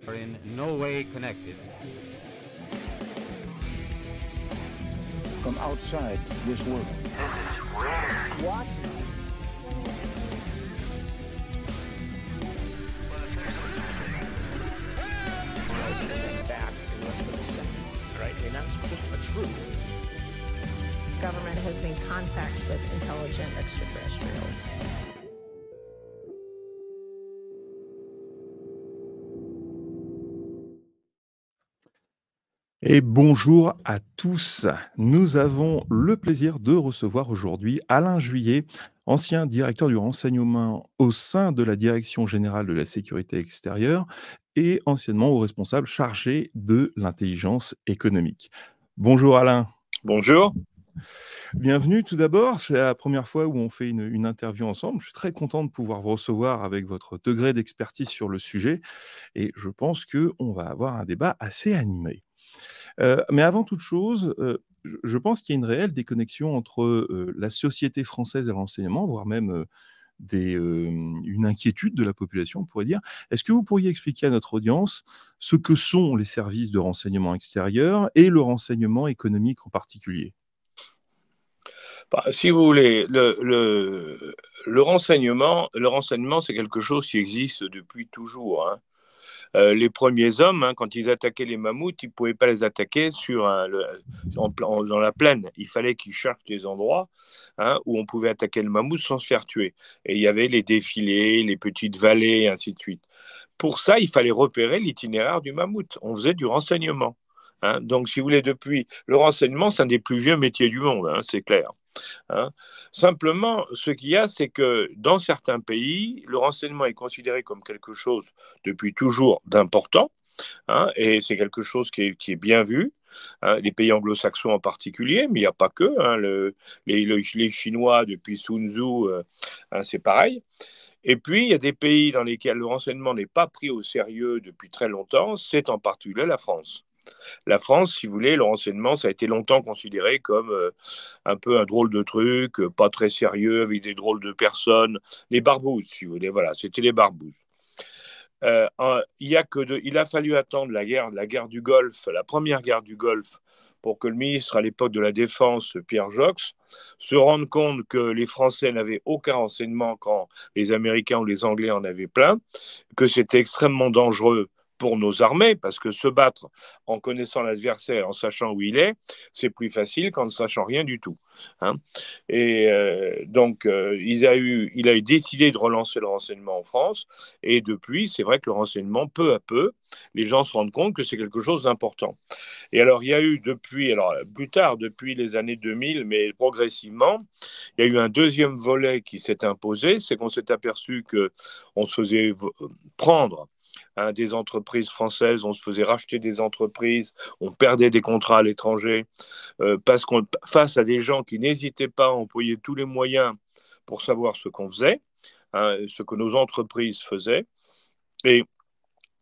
are in no way connected. From outside this world. This is weird. What? Back in less than a second, right? And that's just a truth. Government has made contact with intelligent extraterrestrials. Et bonjour à tous. Nous avons le plaisir de recevoir aujourd'hui Alain Juillet, ancien directeur du renseignement au sein de la Direction générale de la sécurité extérieure et anciennement haut responsable chargé de l'intelligence économique. Bonjour Alain. Bonjour. Bienvenue tout d'abord. C'est la première fois où on fait une interview ensemble. Je suis très content de pouvoir vous recevoir avec votre degré d'expertise sur le sujet et je pense qu'on va avoir un débat assez animé. Mais avant toute chose, je pense qu'il y a une réelle déconnexion entre la société française et le renseignement, voire même une inquiétude de la population, on pourrait dire. Est-ce que vous pourriez expliquer à notre audience ce que sont les services de renseignement extérieur et le renseignement économique en particulier ? Si vous voulez, le renseignement, c'est quelque chose qui existe depuis toujours, hein. Les premiers hommes, quand ils attaquaient les mammouths, ils ne pouvaient pas les attaquer dans la plaine. Il fallait qu'ils cherchent des endroits où on pouvait attaquer le mammouth sans se faire tuer. Et il y avait les défilés, les petites vallées, et ainsi de suite. Pour ça, il fallait repérer l'itinéraire du mammouth. On faisait du renseignement. Donc, si vous voulez, depuis le renseignement, c'est un des plus vieux métiers du monde, c'est clair. Simplement, ce qu'il y a, c'est que dans certains pays, le renseignement est considéré comme quelque chose depuis toujours d'important, et c'est quelque chose qui est bien vu. Les pays anglo-saxons en particulier, mais il n'y a pas que. Les Chinois, depuis Sun Tzu, c'est pareil. Et puis, il y a des pays dans lesquels le renseignement n'est pas pris au sérieux depuis très longtemps, c'est en particulier la France. La France, si vous voulez, le renseignement, ça a été longtemps considéré comme un peu un drôle de truc, pas très sérieux, avec des drôles de personnes. Les barbouzes, si vous voulez, voilà, c'était les barbouzes. Il a fallu attendre la guerre du Golfe, la première guerre du Golfe, pour que le ministre à l'époque de la Défense, Pierre Joxe, se rende compte que les Français n'avaient aucun renseignement quand les Américains ou les Anglais en avaient plein, que c'était extrêmement dangereux pour nos armées, parce que se battre en connaissant l'adversaire, en sachant où il est, c'est plus facile qu'en ne sachant rien du tout. Et donc, il a eu décidé de relancer le renseignement en France, et depuis, c'est vrai que le renseignement, peu à peu, les gens se rendent compte que c'est quelque chose d'important. Et alors, il y a eu plus tard, depuis les années 2000, mais progressivement, il y a eu un deuxième volet qui s'est imposé, c'est qu'on s'est aperçu qu'on se faisait prendre des entreprises françaises, on se faisait racheter des entreprises, on perdait des contrats à l'étranger, parce qu'on face à des gens qui n'hésitaient pas à employer tous les moyens pour savoir ce qu'on faisait, ce que nos entreprises faisaient. Et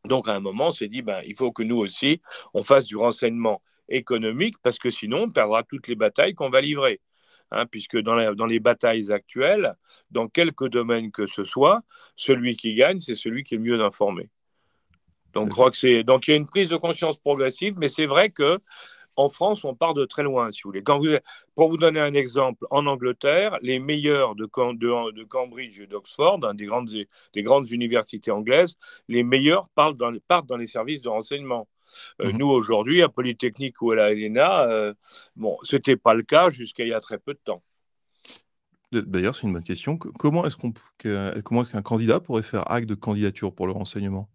donc, à un moment, on s'est dit, il faut que nous aussi, on fasse du renseignement économique, parce que sinon, on perdra toutes les batailles qu'on va livrer. Puisque dans les batailles actuelles, dans quelque domaine que ce soit, celui qui gagne, c'est celui qui est le mieux informé. Donc, je crois que donc il y a une prise de conscience progressive, mais c'est vrai qu'en France, on part de très loin, si vous voulez. Pour vous donner un exemple, en Angleterre, les meilleurs de Cambridge et d'Oxford, des grandes universités anglaises, les meilleurs partent dans les services de renseignement. Nous, aujourd'hui, à Polytechnique ou à la LNA, ce n'était pas le cas jusqu'à il y a très peu de temps. D'ailleurs, c'est une bonne question. Comment est-ce qu'un candidat pourrait faire acte de candidature pour le renseignement ?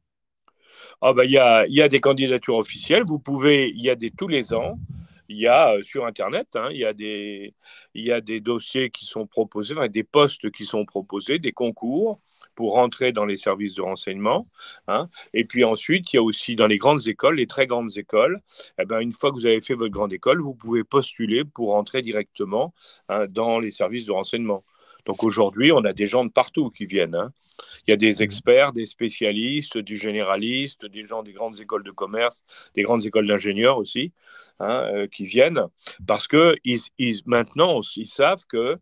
Il y a des candidatures officielles. Il y a tous les ans, il y a sur Internet, il y a des dossiers qui sont proposés, des postes qui sont proposés, des concours pour rentrer dans les services de renseignement. Et puis ensuite, il y a aussi dans les grandes écoles, les très grandes écoles, une fois que vous avez fait votre grande école, vous pouvez postuler pour rentrer directement dans les services de renseignement. Donc aujourd'hui, on a des gens de partout qui viennent. Il y a des experts, des spécialistes, des généralistes, des gens des grandes écoles de commerce, des grandes écoles d'ingénieurs aussi, qui viennent parce que maintenant, ils savent que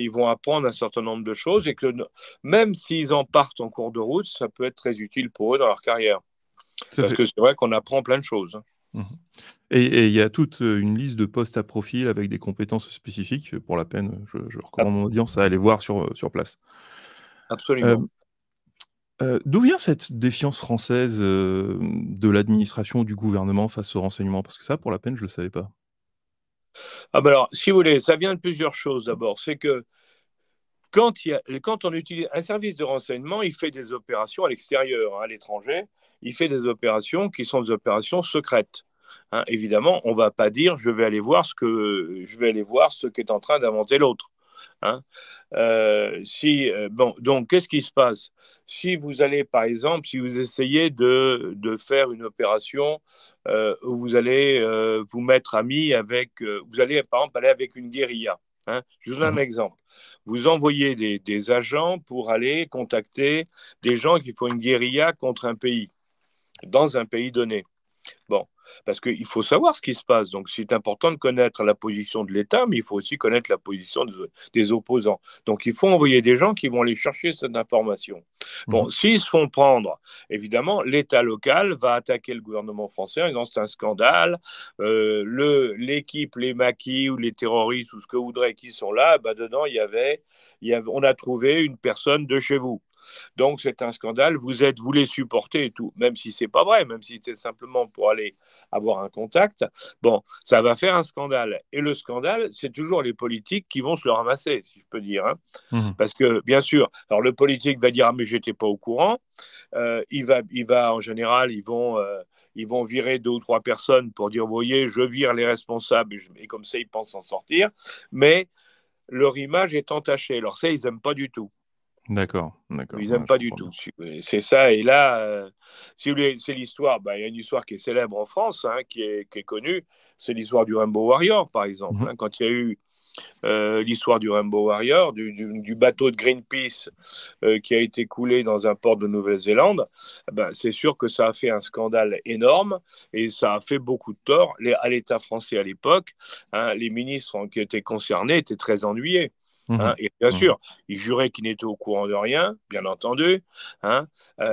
ils vont apprendre un certain nombre de choses et que même s'ils en partent en cours de route, ça peut être très utile pour eux dans leur carrière. Parce que c'est vrai qu'on apprend plein de choses. Mmh. Et il y a toute une liste de postes à profil avec des compétences spécifiques. Pour la peine, je recommande mon audience à aller voir sur place. Absolument. D'où vient cette défiance française de l'administration ou du gouvernement face au renseignement? Parce que ça, pour la peine, je ne le savais pas. Ah ben alors, si vous voulez, ça vient de plusieurs choses d'abord. C'est que quand on utilise un service de renseignement, il fait des opérations à l'extérieur, à l'étranger. Il fait des opérations qui sont des opérations secrètes. Évidemment, on ne va pas dire je vais aller voir ce qu'est en train d'inventer l'autre. Donc, qu'est-ce qui se passe? Si vous allez, par exemple, si vous essayez de faire une opération où vous allez vous mettre ami avec, vous allez par exemple aller avec une guérilla. Je vous donne un exemple. Vous envoyez des agents pour aller contacter des gens qui font une guérilla contre un pays, dans un pays donné. Bon, parce qu'il faut savoir ce qui se passe. Donc, c'est important de connaître la position de l'État, mais il faut aussi connaître la position des opposants. Donc, il faut envoyer des gens qui vont aller chercher cette information. Bon, s'ils se font prendre, évidemment, l'État local va attaquer le gouvernement français en disant c'est un scandale. L'équipe, les maquis ou les terroristes ou ce que vous voudrez qui sont là, dedans, on a trouvé une personne de chez vous. Donc, c'est un scandale, vous les supportez et tout, même si c'est pas vrai, même si c'est simplement pour aller avoir un contact. Bon, ça va faire un scandale. Et le scandale, c'est toujours les politiques qui vont se le ramasser, si je peux dire. Parce que, bien sûr, alors le politique va dire « Ah, mais j'étais pas au courant ». En général, ils vont virer 2 ou 3 personnes pour dire « Vous voyez, je vire les responsables » et comme ça, ils pensent s'en sortir. Mais leur image est entachée. Alors ça, ils n'aiment pas du tout. D'accord. Ils n'aiment pas du tout. C'est ça. Et là, si vous voulez, c'est l'histoire. Il y a une histoire qui est célèbre en France, qui est connue. C'est l'histoire du Rainbow Warrior, par exemple. Quand il y a eu l'histoire du Rainbow Warrior, du bateau de Greenpeace qui a été coulé dans un port de Nouvelle-Zélande, c'est sûr que ça a fait un scandale énorme et ça a fait beaucoup de tort à l'État français à l'époque. Les ministres qui étaient concernés étaient très ennuyés. Et bien sûr, ils juraient qu'ils n'étaient au courant de rien, bien entendu.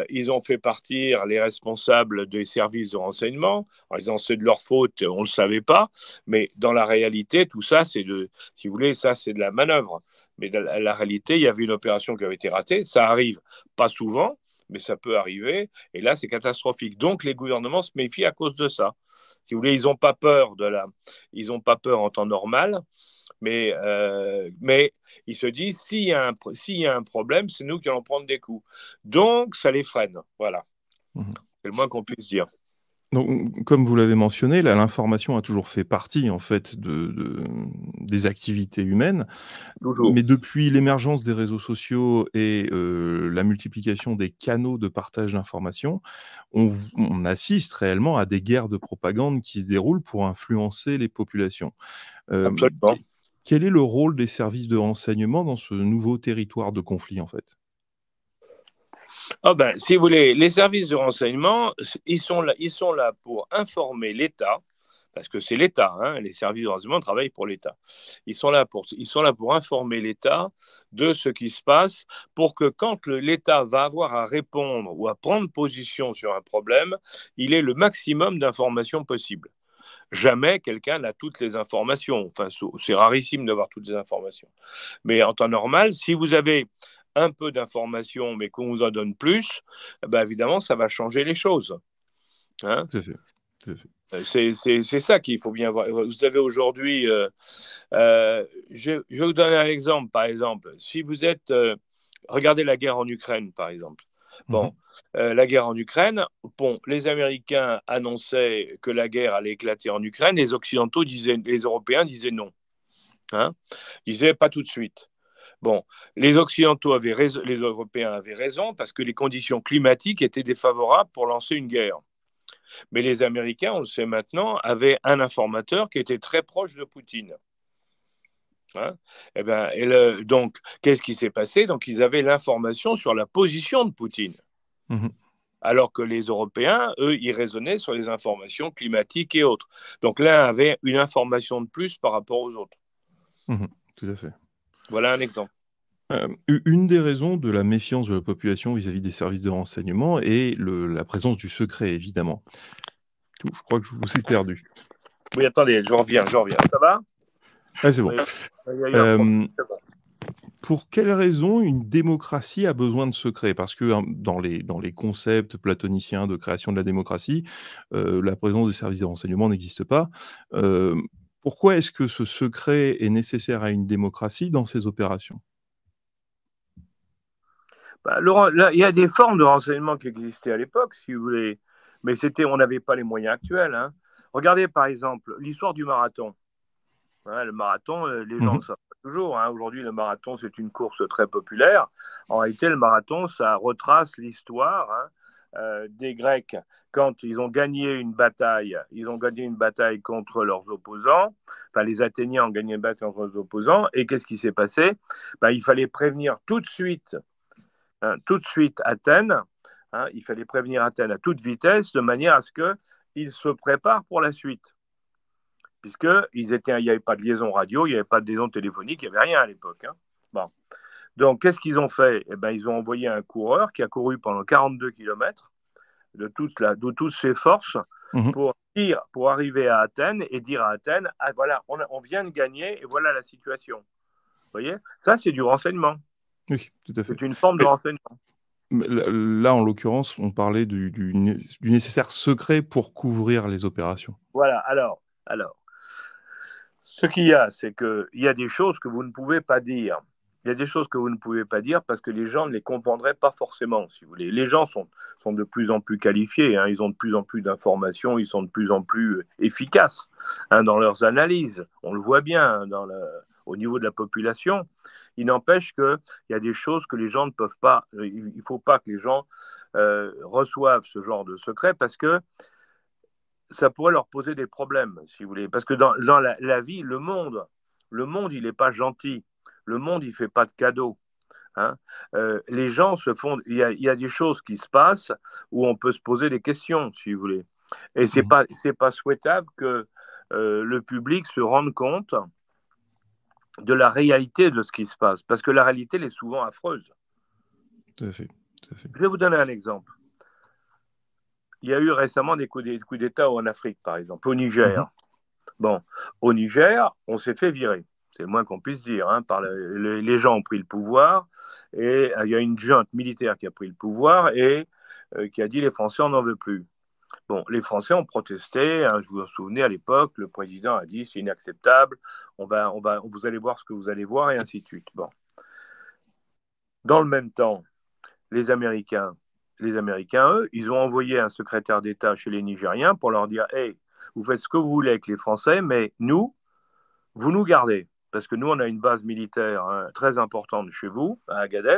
Ils ont fait partir les responsables des services de renseignement en disant c'est de leur faute, on ne le savait pas. Mais dans la réalité, tout ça, si vous voulez, ça c'est de la manœuvre. Mais dans la réalité, il y avait une opération qui avait été ratée. Ça arrive pas souvent, mais ça peut arriver. Et là, c'est catastrophique. Donc, les gouvernements se méfient à cause de ça. Si vous voulez, ils n'ont pas peur en temps normal. Mais ils se disent, s'il y a un problème, c'est nous qui allons prendre des coups. Donc, ça les freine. Voilà. C'est le moins qu'on puisse dire. Donc, comme vous l'avez mentionné, l'information a toujours fait partie, en fait, des activités humaines. Toujours. Mais depuis l'émergence des réseaux sociaux et la multiplication des canaux de partage d'informations, on assiste réellement à des guerres de propagande qui se déroulent pour influencer les populations. Absolument. Quel est le rôle des services de renseignement dans ce nouveau territoire de conflit, en fait? Si vous voulez, les services de renseignement, ils sont là pour informer l'État, parce que c'est l'État, les services de renseignement travaillent pour l'État. Ils sont là pour informer l'État de ce qui se passe, pour que quand l'État va avoir à répondre ou à prendre position sur un problème, il ait le maximum d'informations possibles. Jamais quelqu'un n'a toutes les informations. Enfin, c'est rarissime d'avoir toutes les informations. Mais en temps normal, si vous avez un peu d'informations, mais qu'on vous en donne plus, évidemment, ça va changer les choses. C'est ça qu'il faut bien voir. Vous savez, aujourd'hui, je vais vous donner un exemple. Par exemple, si vous êtes... regardez la guerre en Ukraine, par exemple. La guerre en Ukraine, les Américains annonçaient que la guerre allait éclater en Ukraine, les Européens disaient non. Ils disaient pas tout de suite. Les Européens avaient raison parce que les conditions climatiques étaient défavorables pour lancer une guerre. Mais les Américains, on le sait maintenant, avaient un informateur qui était très proche de Poutine. Donc, qu'est-ce qui s'est passé? Donc, ils avaient l'information sur la position de Poutine. Alors que les Européens, eux, ils raisonnaient sur les informations climatiques et autres. Donc, l'un avait une information de plus par rapport aux autres. Tout à fait. Voilà un exemple. Une des raisons de la méfiance de la population vis-à-vis des services de renseignement est la présence du secret, évidemment. Je crois que je vous ai perdu. Oui, attendez, je reviens. Ça va? Ah, c'est bon. Oui, il y a eu un problème. C'est bon. Pour quelle raison une démocratie a besoin de secret? Parce que dans les concepts platoniciens de création de la démocratie, la présence des services de renseignement n'existe pas. Pourquoi est-ce que ce secret est nécessaire à une démocratie dans ses opérations? Laurent, là, il y a des formes de renseignement qui existaient à l'époque, si vous voulez, mais on n'avait pas les moyens actuels. Hein. Regardez par exemple l'histoire du marathon. Hein, le marathon, les gens ne savent pas toujours. Hein. Aujourd'hui, le marathon, c'est une course très populaire. En réalité, le marathon, ça retrace l'histoire des Grecs quand ils ont gagné une bataille. Ils ont gagné une bataille contre leurs opposants. Enfin, les Athéniens ont gagné une bataille contre leurs opposants. Et qu'est-ce qui s'est passé? Il fallait prévenir tout de suite Athènes. Hein, il fallait prévenir Athènes à toute vitesse de manière à ce qu'ils se préparent pour la suite. Il n'y avait pas de liaison radio, il n'y avait pas de liaison téléphonique, il n'y avait rien à l'époque. Hein. Bon. Donc, qu'est-ce qu'ils ont fait? Ils ont envoyé un coureur qui a couru pendant 42 km de toutes ses forces pour arriver à Athènes et dire à Athènes, ah, voilà, on vient de gagner et voilà la situation. Vous voyez? Ça, c'est du renseignement. Oui, tout à fait. C'est une forme de renseignement. Là, en l'occurrence, on parlait du nécessaire secret pour couvrir les opérations. Voilà, alors, ce qu'il y a, c'est qu'il y a des choses que vous ne pouvez pas dire. Il y a des choses que vous ne pouvez pas dire parce que les gens ne les comprendraient pas forcément, si vous voulez. Les gens sont de plus en plus qualifiés, hein, ils ont de plus en plus d'informations, ils sont de plus en plus efficaces dans leurs analyses. On le voit bien au niveau de la population. Il n'empêche qu'il y a des choses que les gens ne peuvent pas. Il ne faut pas que les gens reçoivent ce genre de secret parce que ça pourrait leur poser des problèmes, si vous voulez. Parce que dans la vie, le monde, il n'est pas gentil. Le monde, il ne fait pas de cadeaux. Hein. Les gens se font... Il y a des choses qui se passent où on peut se poser des questions, si vous voulez. Et ce n'est pas souhaitable que le public se rende compte de la réalité de ce qui se passe. Parce que la réalité, elle est souvent affreuse. Tout à fait. Je vais vous donner un exemple. Il y a eu récemment des coups d'État en Afrique, par exemple, au Niger. Bon, au Niger, on s'est fait virer. C'est le moins qu'on puisse dire. Hein, les gens ont pris le pouvoir et il y a une junte militaire qui a pris le pouvoir et qui a dit les Français, on n'en veut plus. Bon, les Français ont protesté. Hein, je vous en souvenez, à l'époque, le président a dit c'est inacceptable. Vous allez voir ce que vous allez voir et ainsi de suite. Bon. Dans le même temps, les Américains, eux, ils ont envoyé un secrétaire d'État chez les Nigériens pour leur dire hey, vous faites ce que vous voulez avec les Français, mais nous, vous nous gardez. Parce que nous, on a une base militaire très importante chez vous, à Agadez.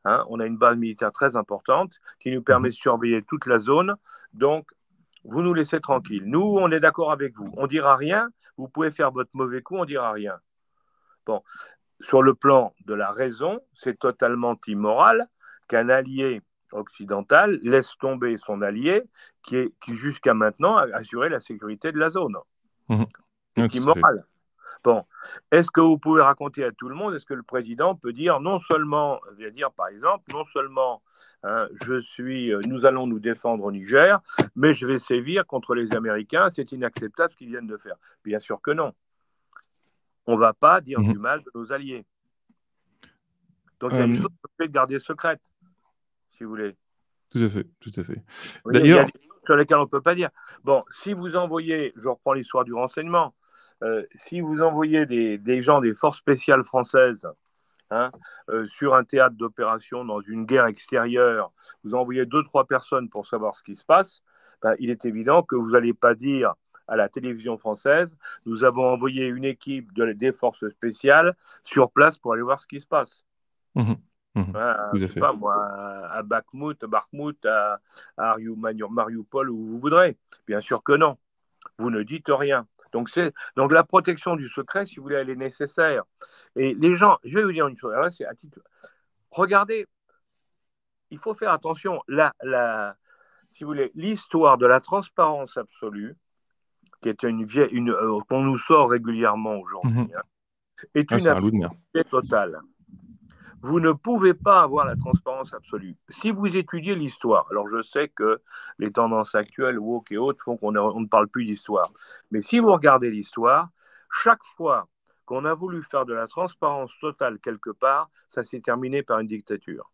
Hein, on a une base militaire très importante qui nous permet de surveiller toute la zone. Donc, vous nous laissez tranquilles. Nous, on est d'accord avec vous. On ne dira rien. Vous pouvez faire votre mauvais coup, on ne dira rien. Bon, sur le plan de la raison, c'est totalement immoral qu'un allié occidental laisse tomber son allié qui jusqu'à maintenant, a assuré la sécurité de la zone. C'est immoral. Bon, est-ce que vous pouvez raconter à tout le monde, est-ce que le président peut dire par exemple, non seulement nous allons nous défendre au Niger, mais je vais sévir contre les Américains, c'est inacceptable ce qu'ils viennent de faire. Bien sûr que non. On ne va pas dire du mal de nos alliés. Donc il y a des choses que vous pouvez garder secrètes, si vous voulez. Tout à fait. Oui, d'ailleurs, il y a des choses sur lesquelles on ne peut pas dire. Bon, si vous envoyez, je reprends l'histoire du renseignement, si vous envoyez des gens des forces spéciales françaises sur un théâtre d'opération dans une guerre extérieure, vous envoyez 2-3 personnes pour savoir ce qui se passe, il est évident que vous n'allez pas dire à la télévision française, nous avons envoyé une équipe des forces spéciales sur place pour aller voir ce qui se passe. Je sais pas moi, à Bakhmout, à Mariupol, où vous voudrez. Bien sûr que non. Vous ne dites rien. Donc la protection du secret, si vous voulez, elle est nécessaire. Et les gens, je vais vous dire une chose. Alors là, regardez, il faut faire attention. Si vous voulez, l'histoire de la transparence absolue, qui est qu'on nous sort régulièrement aujourd'hui, est une absurdité totale. vous ne pouvez pas avoir la transparence absolue. Si vous étudiez l'histoire, alors je sais que les tendances actuelles, woke et autres, font qu'on ne parle plus d'histoire. Mais si vous regardez l'histoire, chaque fois qu'on a voulu faire de la transparence totale quelque part, ça s'est terminé par une dictature.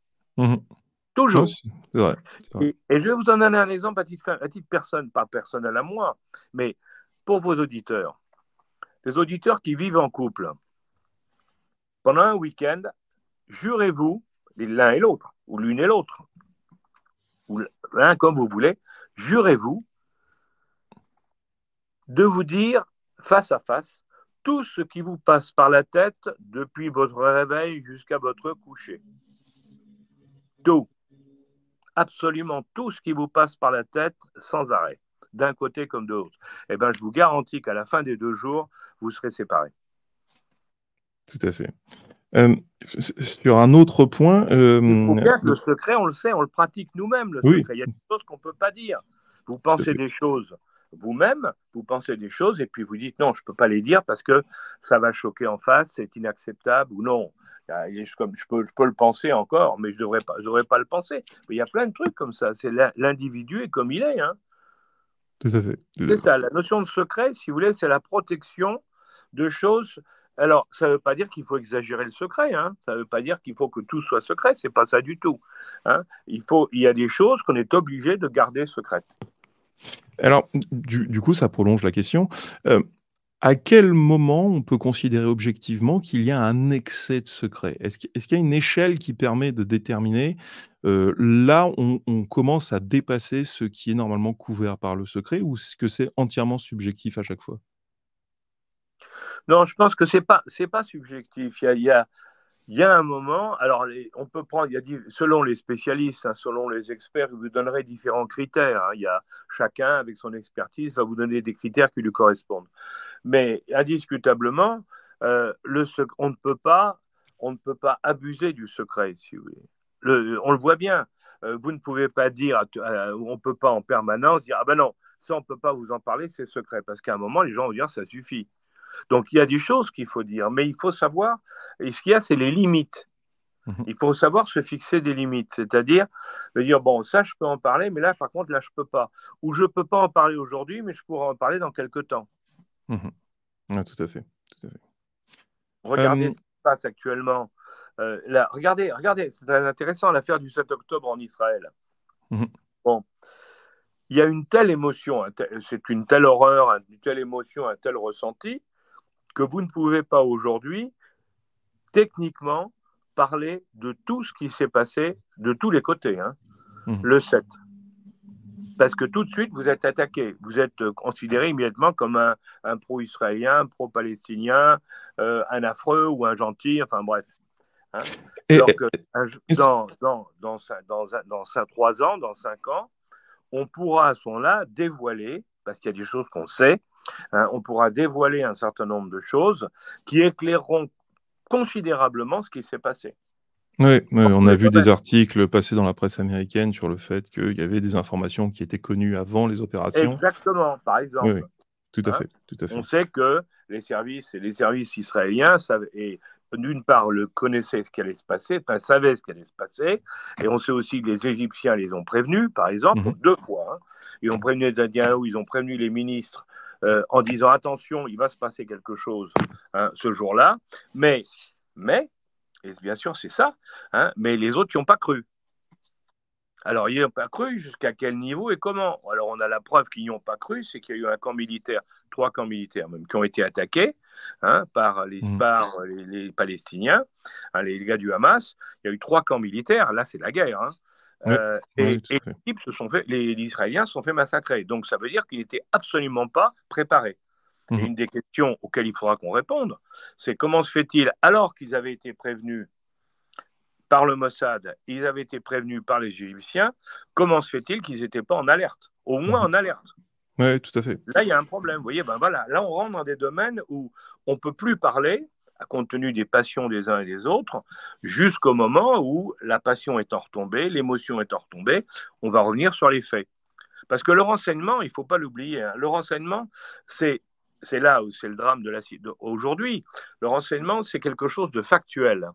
Toujours. Non, c'est vrai. Et je vais vous en donner un exemple à titre personne, pas personnel à moi, mais pour vos auditeurs. Les auditeurs qui vivent en couple, pendant un week-end, jurez-vous, l'un et l'autre, ou l'une et l'autre, ou l'un comme vous voulez, jurez-vous de vous dire face à face tout ce qui vous passe par la tête depuis votre réveil jusqu'à votre coucher. Tout. Absolument tout ce qui vous passe par la tête sans arrêt, d'un côté comme de l'autre. Eh bien, je vous garantis qu'à la fin des 2 jours, vous serez séparés. Tout à fait. Sur un autre point... Il faut bien que le secret, on le sait, on le pratique nous-mêmes, le secret. Il y a des choses qu'on ne peut pas dire. Vous pensez des choses vous-même, vous pensez des choses et puis vous dites non, je ne peux pas les dire parce que ça va choquer en face, c'est inacceptable ou non. Comme je peux le penser encore, mais je ne devrais pas le penser. Mais il y a plein de trucs comme ça. C'est l'individu est comme il est. Hein. Tout à fait. C'est ça, la notion de secret, si vous voulez, c'est la protection de choses. Alors, ça ne veut pas dire qu'il faut exagérer le secret. Hein. Ça ne veut pas dire qu'il faut que tout soit secret. Ce n'est pas ça du tout. Hein. Il y a des choses qu'on est obligé de garder secrètes. Alors, du coup, ça prolonge la question. À quel moment on peut considérer objectivement qu'il y a un excès de secret? Est-ce qu'il y a une échelle qui permet de déterminer là, on commence à dépasser ce qui est normalement couvert par le secret ou est-ce que c'est entièrement subjectif à chaque fois? Non, je pense que c'est pas subjectif. Il y a un moment, alors on peut prendre, selon les spécialistes, hein, selon les experts, ils vous donneraient différents critères. Hein. Il y a chacun avec son expertise va vous donner des critères qui lui correspondent. Mais indiscutablement, on ne peut pas abuser du secret, si vous voulez. On le voit bien. Vous ne pouvez pas dire, on ne peut pas en permanence dire ah ben non, ça on ne peut pas vous en parler, c'est secret, parce qu'à un moment les gens vont dire ça suffit. Donc il y a des choses qu'il faut dire, mais il faut savoir, et ce qu'il y a, c'est les limites. Il faut savoir se fixer des limites, c'est-à-dire de dire, bon, ça je peux en parler, mais là par contre, là je ne peux pas. Ou je ne peux pas en parler aujourd'hui, mais je pourrai en parler dans quelques temps. Ouais, tout à fait. Regardez ce qui se passe actuellement. Là, regardez, c'est très intéressant, l'affaire du 7 octobre en Israël. Bon, il y a une telle émotion, c'est une telle horreur, une telle émotion, un tel ressenti, que vous ne pouvez pas aujourd'hui, techniquement, parler de tout ce qui s'est passé de tous les côtés, hein, le 7. Parce que tout de suite, vous êtes attaqué. Vous êtes considéré immédiatement comme un pro-israélien, un pro-palestinien, un affreux ou un gentil, enfin bref. Hein. Alors que dans 3 ans, dans 5 ans, on pourra à ce moment-là dévoiler, parce qu'il y a des choses qu'on sait, hein, on pourra dévoiler un certain nombre de choses qui éclaireront considérablement ce qui s'est passé. Oui, on a vu des articles passer dans la presse américaine sur le fait qu'il y avait des informations qui étaient connues avant les opérations. Exactement, par exemple. Oui, tout à fait. On sait que les services israéliens d'une part, connaissaient ce qui allait se passer, savaient ce qui allait se passer, et on sait aussi que les Égyptiens les ont prévenus, par exemple, 2 fois. Hein. Ils ont prévenu les Indiens, ils ont prévenu les ministres en disant attention, il va se passer quelque chose ce jour-là, mais, et bien sûr c'est ça, hein, mais les autres n'y ont pas cru. Alors, ils n'y ont pas cru, jusqu'à quel niveau et comment? Alors, on a la preuve qu'ils n'y ont pas cru, c'est qu'il y a eu un camp militaire, 3 camps militaires même, qui ont été attaqués par les Palestiniens, hein, les gars du Hamas. Il y a eu 3 camps militaires, là c'est la guerre. Hein. Et les Israéliens se sont fait massacrer. Donc, ça veut dire qu'ils n'étaient absolument pas préparés. Et une des questions auxquelles il faudra qu'on réponde, c'est comment se fait-il, alors qu'ils avaient été prévenus par le Mossad, ils avaient été prévenus par les Égyptiens, comment se fait-il qu'ils n'étaient pas en alerte, au moins en alerte? Oui, tout à fait. Là, il y a un problème. Vous voyez, voilà, là, on rentre dans des domaines où on ne peut plus parler, compte tenu des passions des uns et des autres, jusqu'au moment où la passion étant retombée, l'émotion étant retombée, on va revenir sur les faits. Parce que le renseignement, il ne faut pas l'oublier, hein, le renseignement, c'est là où c'est le drame aujourd'hui. Le renseignement, c'est quelque chose de factuel.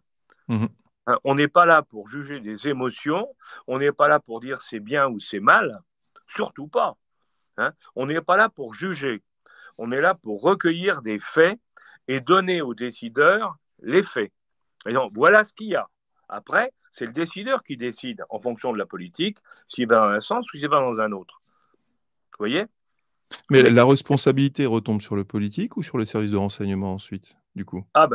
Hein, on n'est pas là pour juger des émotions, on n'est pas là pour dire c'est bien ou c'est mal, surtout pas. Hein. On n'est pas là pour juger, on est là pour recueillir des faits et donner aux décideurs les faits. Et donc, voilà ce qu'il y a. Après, c'est le décideur qui décide, en fonction de la politique, s'il va dans un sens ou s'il va dans un autre. Vous voyez? Mais la responsabilité retombe sur le politique ou sur les services de renseignement ensuite, du coup? Ah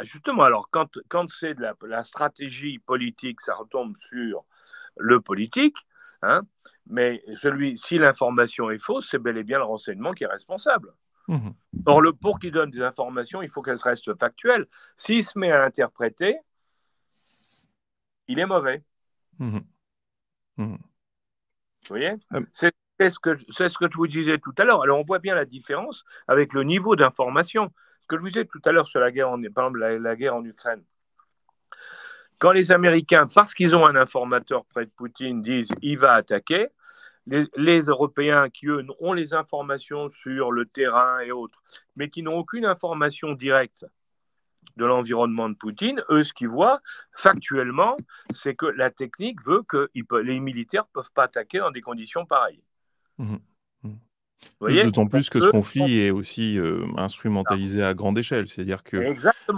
justement, alors quand c'est de la stratégie politique, ça retombe sur le politique, hein, mais si l'information est fausse, c'est bel et bien le renseignement qui est responsable. Mmh. Or, pour qu'il donne des informations, il faut qu'elles restent factuelles. S'il se met à interpréter, il est mauvais. Mmh. Mmh. Vous voyez? C'est ce que je vous disais tout à l'heure. Alors, on voit bien la différence avec le niveau d'information. Ce que je vous disais tout à l'heure sur la guerre, par exemple, la guerre en Ukraine. Quand les Américains, parce qu'ils ont un informateur près de Poutine, disent « il va attaquer », les Européens qui, eux, ont les informations sur le terrain et autres, mais qui n'ont aucune information directe de l'environnement de Poutine, eux, ce qu'ils voient factuellement, c'est que la technique veut que les militaires ne peuvent pas attaquer dans des conditions pareilles. Mmh. Vous voyez? D'autant plus que ce conflit est aussi instrumentalisé à grande échelle. C'est-à-dire que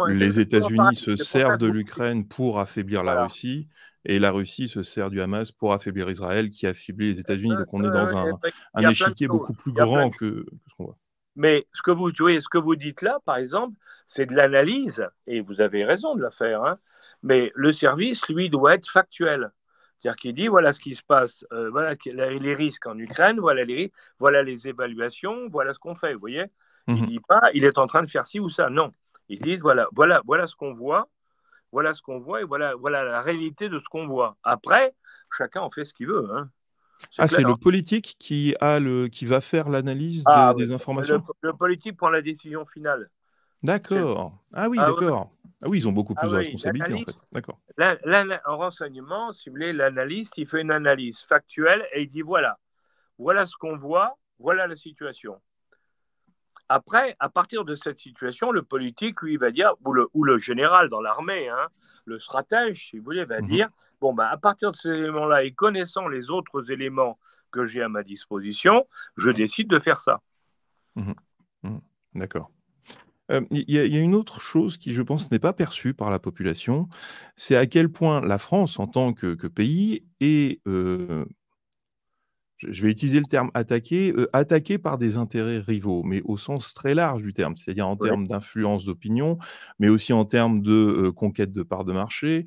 les États-Unis se servent de l'Ukraine pour affaiblir la Russie, et la Russie se sert du Hamas pour affaiblir Israël, qui affaiblit les États-Unis. Donc on est dans un échiquier beaucoup plus grand que ce qu'on voit. Mais ce que vous dites là, par exemple, c'est de l'analyse, et vous avez raison de la faire, hein, mais le service, lui, doit être factuel. C'est-à-dire qu'il dit, voilà ce qui se passe, voilà les risques en Ukraine, voilà les évaluations, voilà ce qu'on fait, vous voyez. Il ne dit pas, il est en train de faire ci ou ça, non. Ils disent, voilà ce qu'on voit, et voilà la réalité de ce qu'on voit. Après, chacun en fait ce qu'il veut, hein. C'est le politique qui va faire l'analyse des informations? Le politique prend la décision finale. D'accord. Ah oui, d'accord. Ah oui, ils ont beaucoup plus de responsabilités, en fait. D'accord. En renseignement, si vous voulez, l'analyste, il fait une analyse factuelle et il dit voilà ce qu'on voit, voilà la situation. Après, à partir de cette situation, le politique, lui, va dire, ou le général dans l'armée, hein, le stratège, si vous voulez, va dire à partir de ces éléments-là et connaissant les autres éléments que j'ai à ma disposition, je décide de faire ça. D'accord. Il y a une autre chose qui, je pense, n'est pas perçue par la population, c'est à quel point la France, en tant que pays, est, je vais utiliser le terme attaqué par des intérêts rivaux, mais au sens très large du terme, c'est-à-dire en termes d'influence d'opinion, mais aussi en termes de conquête de parts de marché.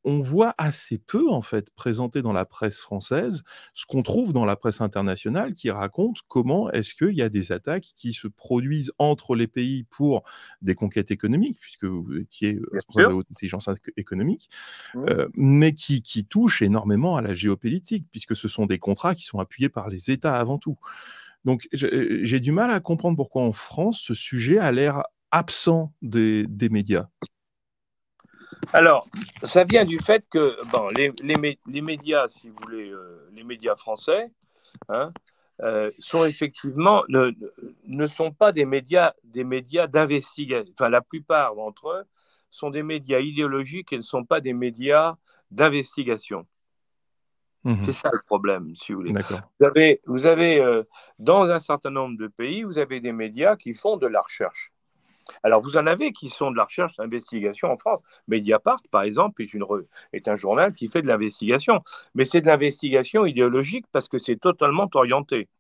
On voit assez peu, en fait, présenté dans la presse française ce qu'on trouve dans la presse internationale qui raconte comment est-ce qu'il y a des attaques qui se produisent entre les pays pour des conquêtes économiques, puisque vous étiez responsable de haute intelligence économique, mais qui touchent énormément à la géopolitique, puisque ce sont des contrats qui sont appuyés par les États avant tout. Donc, j'ai du mal à comprendre pourquoi en France, ce sujet a l'air absent des médias. Alors, ça vient du fait que les médias, si vous voulez, les médias français, hein, sont effectivement ne sont pas des médias d'investigation. Enfin, la plupart d'entre eux sont des médias idéologiques et ne sont pas des médias d'investigation. C'est ça le problème, si vous voulez. Vous avez dans un certain nombre de pays, vous avez des médias qui font de la recherche. Alors, vous en avez qui sont de la recherche d'investigation en France. Mediapart, par exemple, est un journal qui fait de l'investigation. Mais c'est de l'investigation idéologique parce que c'est totalement orienté.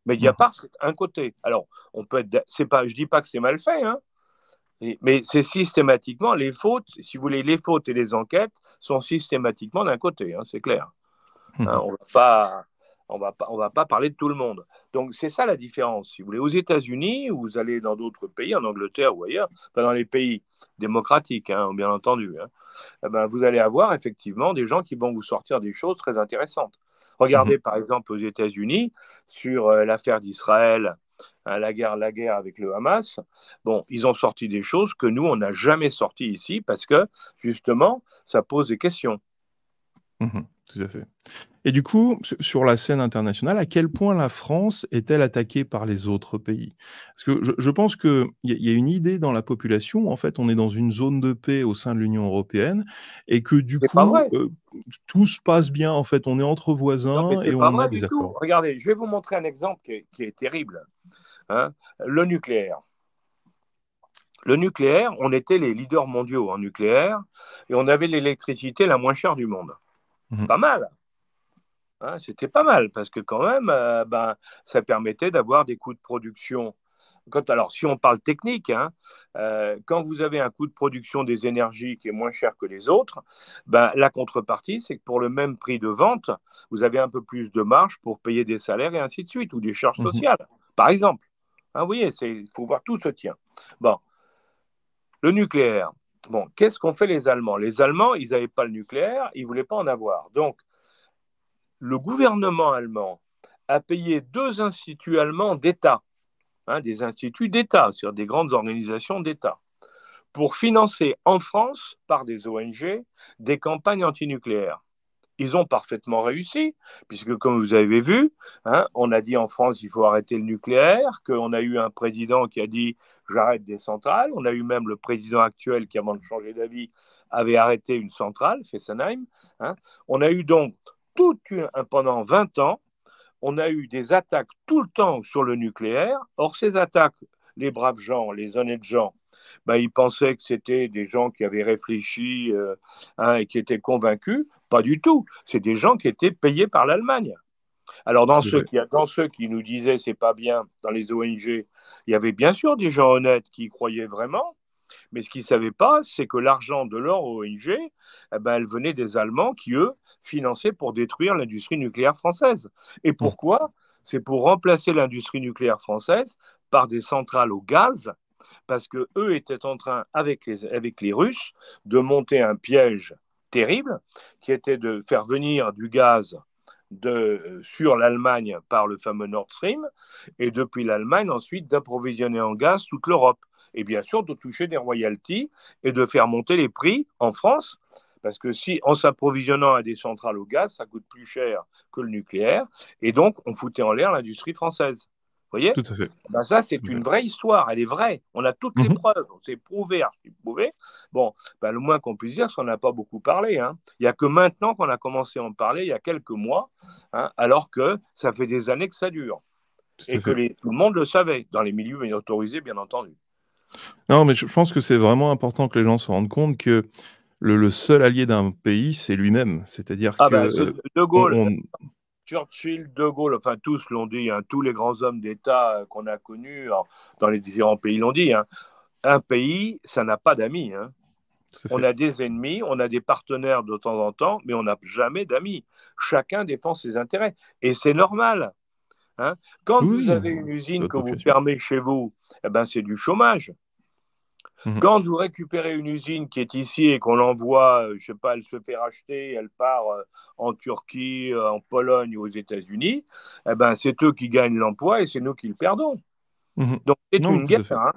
Mediapart, c'est un côté. Alors, je ne dis pas que c'est mal fait, hein, mais c'est systématiquement les fautes, si vous voulez, les fautes et les enquêtes sont systématiquement d'un côté, hein, c'est clair. Hein, on va pas parler de tout le monde. Donc, c'est ça la différence. Si vous voulez, aux États-Unis, ou vous allez dans d'autres pays, en Angleterre ou ailleurs, enfin dans les pays démocratiques, hein, bien entendu, hein, vous allez avoir effectivement des gens qui vont vous sortir des choses très intéressantes. Regardez par exemple aux États-Unis sur l'affaire d'Israël, hein, la guerre avec le Hamas. Bon, ils ont sorti des choses que nous, on n'a jamais sorties ici parce que, justement, ça pose des questions. Tout à fait. Et du coup, sur la scène internationale, à quel point la France est-elle attaquée par les autres pays? Parce que je pense qu'il y a une idée dans la population, en fait, on est dans une zone de paix au sein de l'Union européenne et que du C'est pas coup, vrai. tout se passe bien, en fait, on est entre Non, mais voisins c'est et pas on a vrai des du tout. accords. Regardez, je vais vous montrer un exemple qui est terrible, hein. Le nucléaire. Le nucléaire, on était les leaders mondiaux en nucléaire et on avait l'électricité la moins chère du monde. Mmh. Pas mal, hein, c'était pas mal parce que quand même, ça permettait d'avoir des coûts de production. Alors, si on parle technique, hein, quand vous avez un coût de production des énergies qui est moins cher que les autres, la contrepartie, c'est que pour le même prix de vente, vous avez un peu plus de marge pour payer des salaires et ainsi de suite, ou des charges Mmh. sociales, par exemple. Hein, vous voyez, il faut voir tout se tient. Bon, le nucléaire. Bon, qu'est-ce qu'ont fait les Allemands? Les Allemands, ils n'avaient pas le nucléaire, ils ne voulaient pas en avoir. Donc, le gouvernement allemand a payé 2 instituts allemands d'État, hein, des instituts d'État, sur des grandes organisations d'État, pour financer en France, par des ONG, des campagnes antinucléaires. Ils ont parfaitement réussi, puisque comme vous avez vu, hein, on a dit en France il faut arrêter le nucléaire, qu'on a eu un président qui a dit j'arrête des centrales, on a eu même le président actuel qui, avant de changer d'avis, avait arrêté une centrale, Fessenheim. Hein. On a eu donc pendant 20 ans, on a eu des attaques tout le temps sur le nucléaire. Or, ces attaques, les braves gens, les honnêtes gens, ils pensaient que c'était des gens qui avaient réfléchi, hein, et qui étaient convaincus. Pas du tout. C'est des gens qui étaient payés par l'Allemagne. Alors, dans Tout à fait. ceux qui nous disaient c'est pas bien, dans les ONG, il y avait bien sûr des gens honnêtes qui y croyaient vraiment, mais ce qu'ils ne savaient pas, c'est que l'argent de leur ONG, elle venait des Allemands qui, eux, finançaient pour détruire l'industrie nucléaire française. Et Mmh. pourquoi? C'est pour remplacer l'industrie nucléaire française par des centrales au gaz, parce qu'eux étaient en train, avec les Russes, de monter un piège terrible, qui était de faire venir du gaz sur l'Allemagne par le fameux Nord Stream, et depuis l'Allemagne ensuite d'approvisionner en gaz toute l'Europe. Et bien sûr de toucher des royalties et de faire monter les prix en France, parce que si en s'approvisionnant à des centrales au gaz, ça coûte plus cher que le nucléaire, et donc on foutait en l'air l'industrie française. Vous voyez? Tout à fait. Ça, Tout c'est à fait. une vraie histoire, elle est vraie. On a toutes les Mmh. preuves, c'est prouvé, archi-prouvé. Bon, le moins qu'on puisse dire, c'est qu'on n'a pas beaucoup parlé. Hein. Il n'y a que maintenant qu'on a commencé à en parler, il y a quelques mois, hein, alors que ça fait des années que ça dure. Tout Et à que fait. tout le monde le savait, dans les milieux autorisés, bien entendu. Non, mais je pense que c'est vraiment important que les gens se rendent compte que le seul allié d'un pays, c'est lui-même. C'est-à-dire Ah que, ben, De on Gaulle, on Churchill, De Gaulle, enfin tous l'ont dit, hein, tous les grands hommes d'État qu'on a connus dans les différents pays l'ont dit. Hein, un pays, ça n'a pas d'amis. Hein. tout à On fait. a des ennemis, on a des partenaires de temps en temps, mais on n'a jamais d'amis. Chacun défend ses intérêts. Et c'est normal. Hein. Quand Oui, vous oui, avez une usine votre que vous population. fermez chez vous, c'est du chômage. Mmh. Quand vous récupérez une usine qui est ici et qu'on l'envoie, je sais pas, elle se fait racheter, elle part en Turquie, en Pologne ou aux États-Unis, c'est eux qui gagnent l'emploi et c'est nous qui le perdons. Mmh. Donc c'est Non, une tout guerre. à fait, Hein.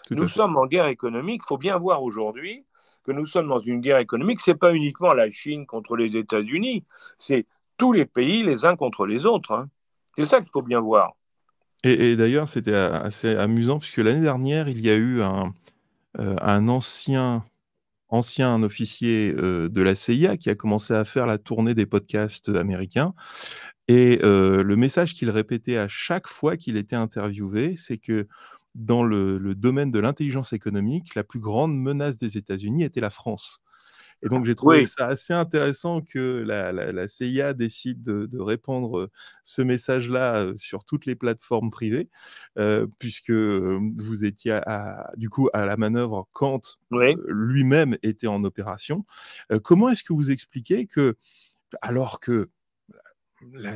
tout Nous à fait. sommes en guerre économique. Il faut bien voir aujourd'hui que nous sommes dans une guerre économique. Ce n'est pas uniquement la Chine contre les États-Unis, c'est tous les pays les uns contre les autres. Hein. C'est ça qu'il faut bien voir. Et d'ailleurs, c'était assez amusant puisque l'année dernière, il y a eu un ancien officier, de la CIA qui a commencé à faire la tournée des podcasts américains et le message qu'il répétait à chaque fois qu'il était interviewé, c'est que dans le domaine de l'intelligence économique, la plus grande menace des États-Unis était la France. Et donc j'ai trouvé Oui, ça assez intéressant que la CIA décide de répandre, ce message-là, sur toutes les plateformes privées, puisque, vous étiez du coup à la manœuvre quand, oui. lui-même était en opération. Comment est-ce que vous expliquez que, alors que la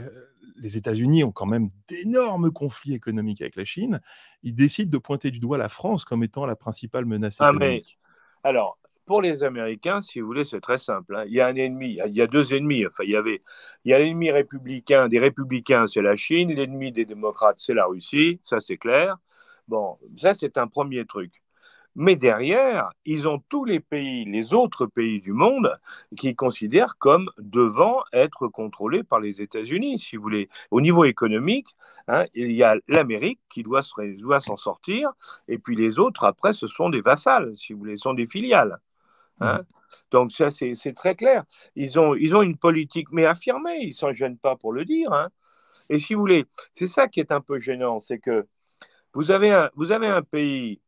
les États-Unis ont quand même d'énormes conflits économiques avec la Chine, ils décident de pointer du doigt la France comme étant la principale menace Ah, mais économique? alors, pour les Américains, si vous voulez, c'est très simple. Hein. Il y a un ennemi, il y a deux ennemis. Enfin, il y a l'ennemi républicain des républicains, c'est la Chine. L'ennemi des démocrates, c'est la Russie. Ça, c'est clair. Bon, ça, c'est un premier truc. Mais derrière, ils ont tous les autres pays du monde qui considèrent comme devant être contrôlés par les États-Unis, si vous voulez. Au niveau économique, hein, il y a l'Amérique qui doit s'en sortir, et puis les autres, après, ce sont des vassals, si vous voulez, ce sont des filiales. Hein. Donc ça, c'est très clair. Ils ont une politique, mais affirmée, ils ne s'en gênent pas pour le dire. Hein. Et si vous voulez, c'est ça qui est un peu gênant, c'est que vous avez un pays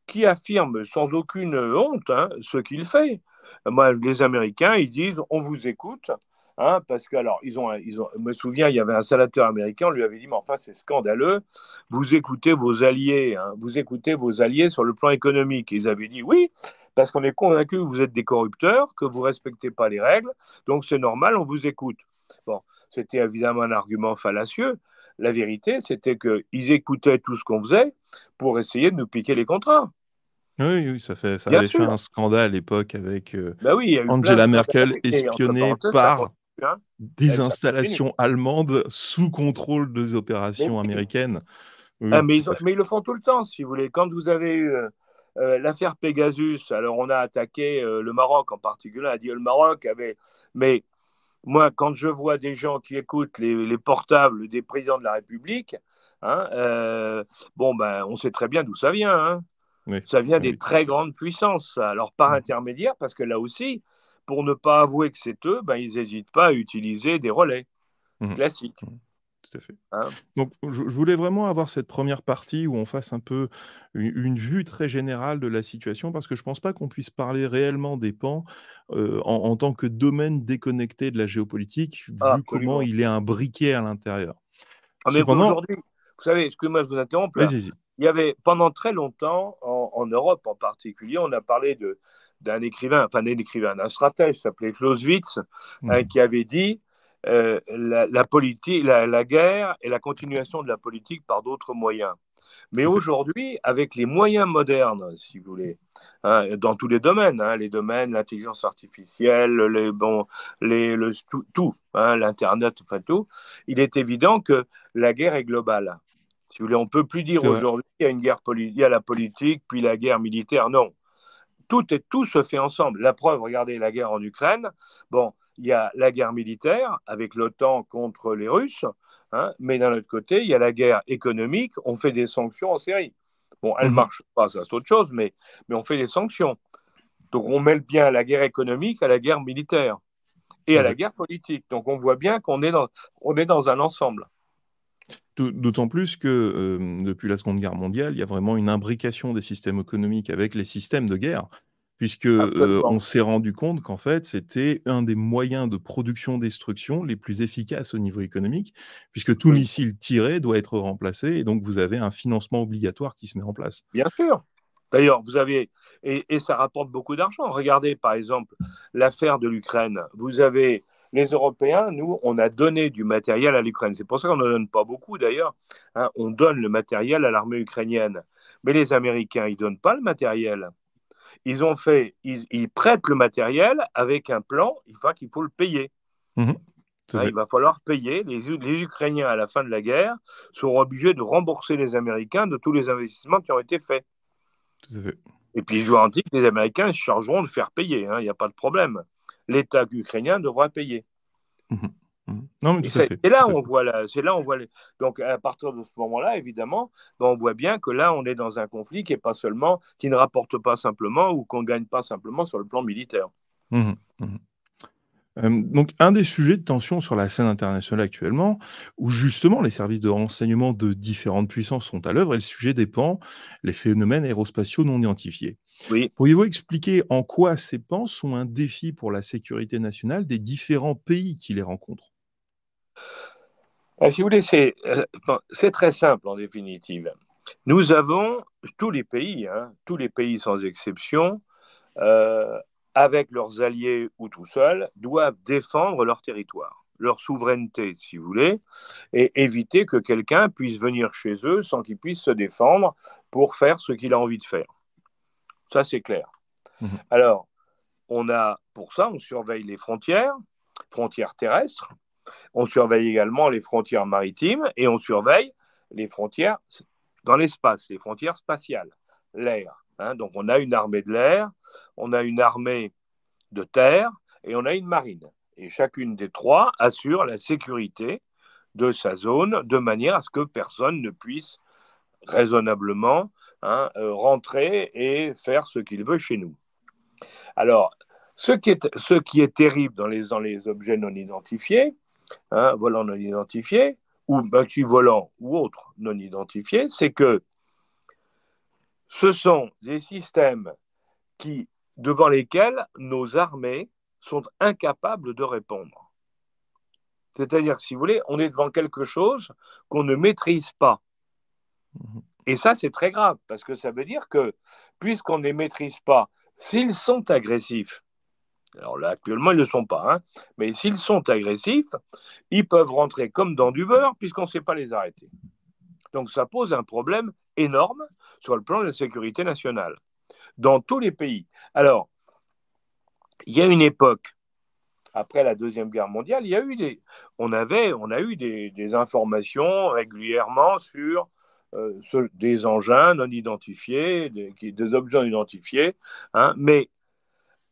qui affirme sans aucune honte hein, ce qu'il fait. Moi, les Américains, ils disent on vous écoute, hein, parce que alors je me souviens, il y avait un sénateur américain, on lui avait dit mais enfin c'est scandaleux, vous écoutez vos alliés, hein, vous écoutez vos alliés sur le plan économique. Ils avaient dit oui, parce qu'on est convaincu que vous êtes des corrupteurs, que vous respectez pas les règles, donc c'est normal, on vous écoute. Bon, c'était évidemment un argument fallacieux. La vérité, c'était qu'ils écoutaient tout ce qu'on faisait pour essayer de nous piquer les contrats. Oui, ça Bien avait fait sûr. un scandale à l'époque avec Ben oui, il y a eu plein de Angela scandales Merkel avec les, entre espionnée parenthèses, ça par continue, hein. des Ça continue. installations allemandes sous contrôle des Mais opérations oui. américaines. Oui, Ah, mais tout à fait. ils le font tout le temps, si vous voulez. Quand vous avez eu l'affaire Pegasus, alors on a attaqué le Maroc en particulier, on a dit le Maroc avait... Mais moi, quand je vois des gens qui écoutent les portables des présidents de la République, hein, bon, ben, on sait très bien d'où ça vient. Hein. Oui, Ça vient oui, des tout à très fait. grandes puissances. Ça. Alors, par intermédiaire, parce que là aussi, pour ne pas avouer que c'est eux, ben, ils n'hésitent pas à utiliser des relais Mhm. classiques. Mhm. Tout à fait. Hein. Donc, je voulais vraiment avoir cette première partie où on fasse un peu une vue très générale de la situation, parce que je pense pas qu'on puisse parler réellement des pans en tant que domaine déconnecté de la géopolitique, Ah, vu comment absolument. il est imbriqué à l'intérieur. Ah, mais Cependant, aujourd'hui, vous savez, excusez-moi de vous interrompre là, vas-y. il y avait pendant très longtemps, en Europe en particulier, on a parlé d'un écrivain, enfin d'un écrivain, d'un stratège, s'appelait Clausewitz, hein, qui avait dit la politique, la guerre et la continuation de la politique par d'autres moyens. Mais Tout à fait. aujourd'hui, avec les moyens modernes, si vous voulez, hein, dans tous les domaines, hein, l'intelligence artificielle, tout, hein, l'Internet, enfin tout, il est évident que la guerre est globale. Si vous voulez, on ne peut plus dire C'est vrai. aujourd'hui qu'il y a une guerre il y a la politique, puis la guerre militaire. Non. Tout se fait ensemble. La preuve, regardez la guerre en Ukraine. Bon, il y a la guerre militaire avec l'OTAN contre les Russes, hein, mais d'un autre côté, il y a la guerre économique. On fait des sanctions en série. Bon, elles ne Mhm. marchent pas, ça c'est autre chose, mais on fait des sanctions. Donc on mêle bien la guerre économique à la guerre militaire et Tout à à la fait. guerre politique. Donc on voit bien qu'on est dans un ensemble. D'autant plus que depuis la Seconde Guerre mondiale, il y a vraiment une imbrication des systèmes économiques avec les systèmes de guerre, puisque Absolument. on s'est rendu compte qu'en fait, c'était un des moyens de production-destruction les plus efficaces au niveau économique, puisque tout Oui. missile tiré doit être remplacé, et donc vous avez un financement obligatoire qui se met en place. Bien sûr. D'ailleurs, vous avez, et ça rapporte beaucoup d'argent. Regardez, par exemple, l'affaire de l'Ukraine. Vous avez les Européens, nous, on a donné du matériel à l'Ukraine. C'est pour ça qu'on n'en donne pas beaucoup, d'ailleurs. Hein, on donne le matériel à l'armée ukrainienne. Mais les Américains, ils ne donnent pas le matériel. Ils prêtent le matériel avec un plan, qu'il faut le payer. Mhm. Tout à Hein, fait. il va falloir payer. Les Ukrainiens, à la fin de la guerre, seront obligés de rembourser les Américains de tous les investissements qui ont été faits. Tout à fait. Et puis, je vous garantis que les Américains se chargeront de faire payer. Hein, il n'y a pas de problème. L'État ukrainien devra payer. Mhm. Mhm. Non, mais Et tout à c'est fait. là Tout où à on fait. voit Donc, à partir de ce moment-là, évidemment, on voit bien que là, on est dans un conflit qui ne rapporte pas simplement ou qu'on ne gagne pas simplement sur le plan militaire. Mhm. Mhm. Donc, un des sujets de tension sur la scène internationale actuellement, où justement les services de renseignement de différentes puissances sont à l'œuvre, est le sujet des PAN, les phénomènes aérospatiaux non identifiés. Oui. Pourriez-vous expliquer en quoi ces PAN sont un défi pour la sécurité nationale des différents pays qui les rencontrent? Si vous voulez, c'est très simple en définitive. Nous avons tous les pays sans exception, avec leurs alliés ou tout seuls, doivent défendre leur territoire, leur souveraineté, si vous voulez, et éviter que quelqu'un puisse venir chez eux sans qu'il puisse se défendre pour faire ce qu'il a envie de faire. Ça, c'est clair. Mmh. Alors, pour ça, on surveille les frontières terrestres, on surveille également les frontières maritimes et on surveille les frontières dans l'espace, les frontières spatiales, l'air. Hein. Donc, on a une armée de l'air, on a une armée de terre et on a une marine. Et chacune des trois assure la sécurité de sa zone de manière à ce que personne ne puisse raisonnablement rentrer et faire ce qu'il veut chez nous. Alors, ce qui est terrible dans les objets non identifiés, volants non identifiés, ou volants ou autres non identifiés, c'est que ce sont des systèmes devant lesquels nos armées sont incapables de répondre. C'est-à-dire, si vous voulez, on est devant quelque chose qu'on ne maîtrise pas. Et ça, c'est très grave, parce que ça veut dire que, puisqu'on ne les maîtrise pas, s'ils sont agressifs, alors là, actuellement, ils ne le sont pas, mais s'ils sont agressifs, ils peuvent rentrer comme dans du beurre, puisqu'on ne sait pas les arrêter. Donc, ça pose un problème énorme sur le plan de la sécurité nationale, dans tous les pays. Alors, il y a une époque, après la Deuxième Guerre mondiale, on a eu des informations régulièrement sur des engins non identifiés, des objets non identifiés, mais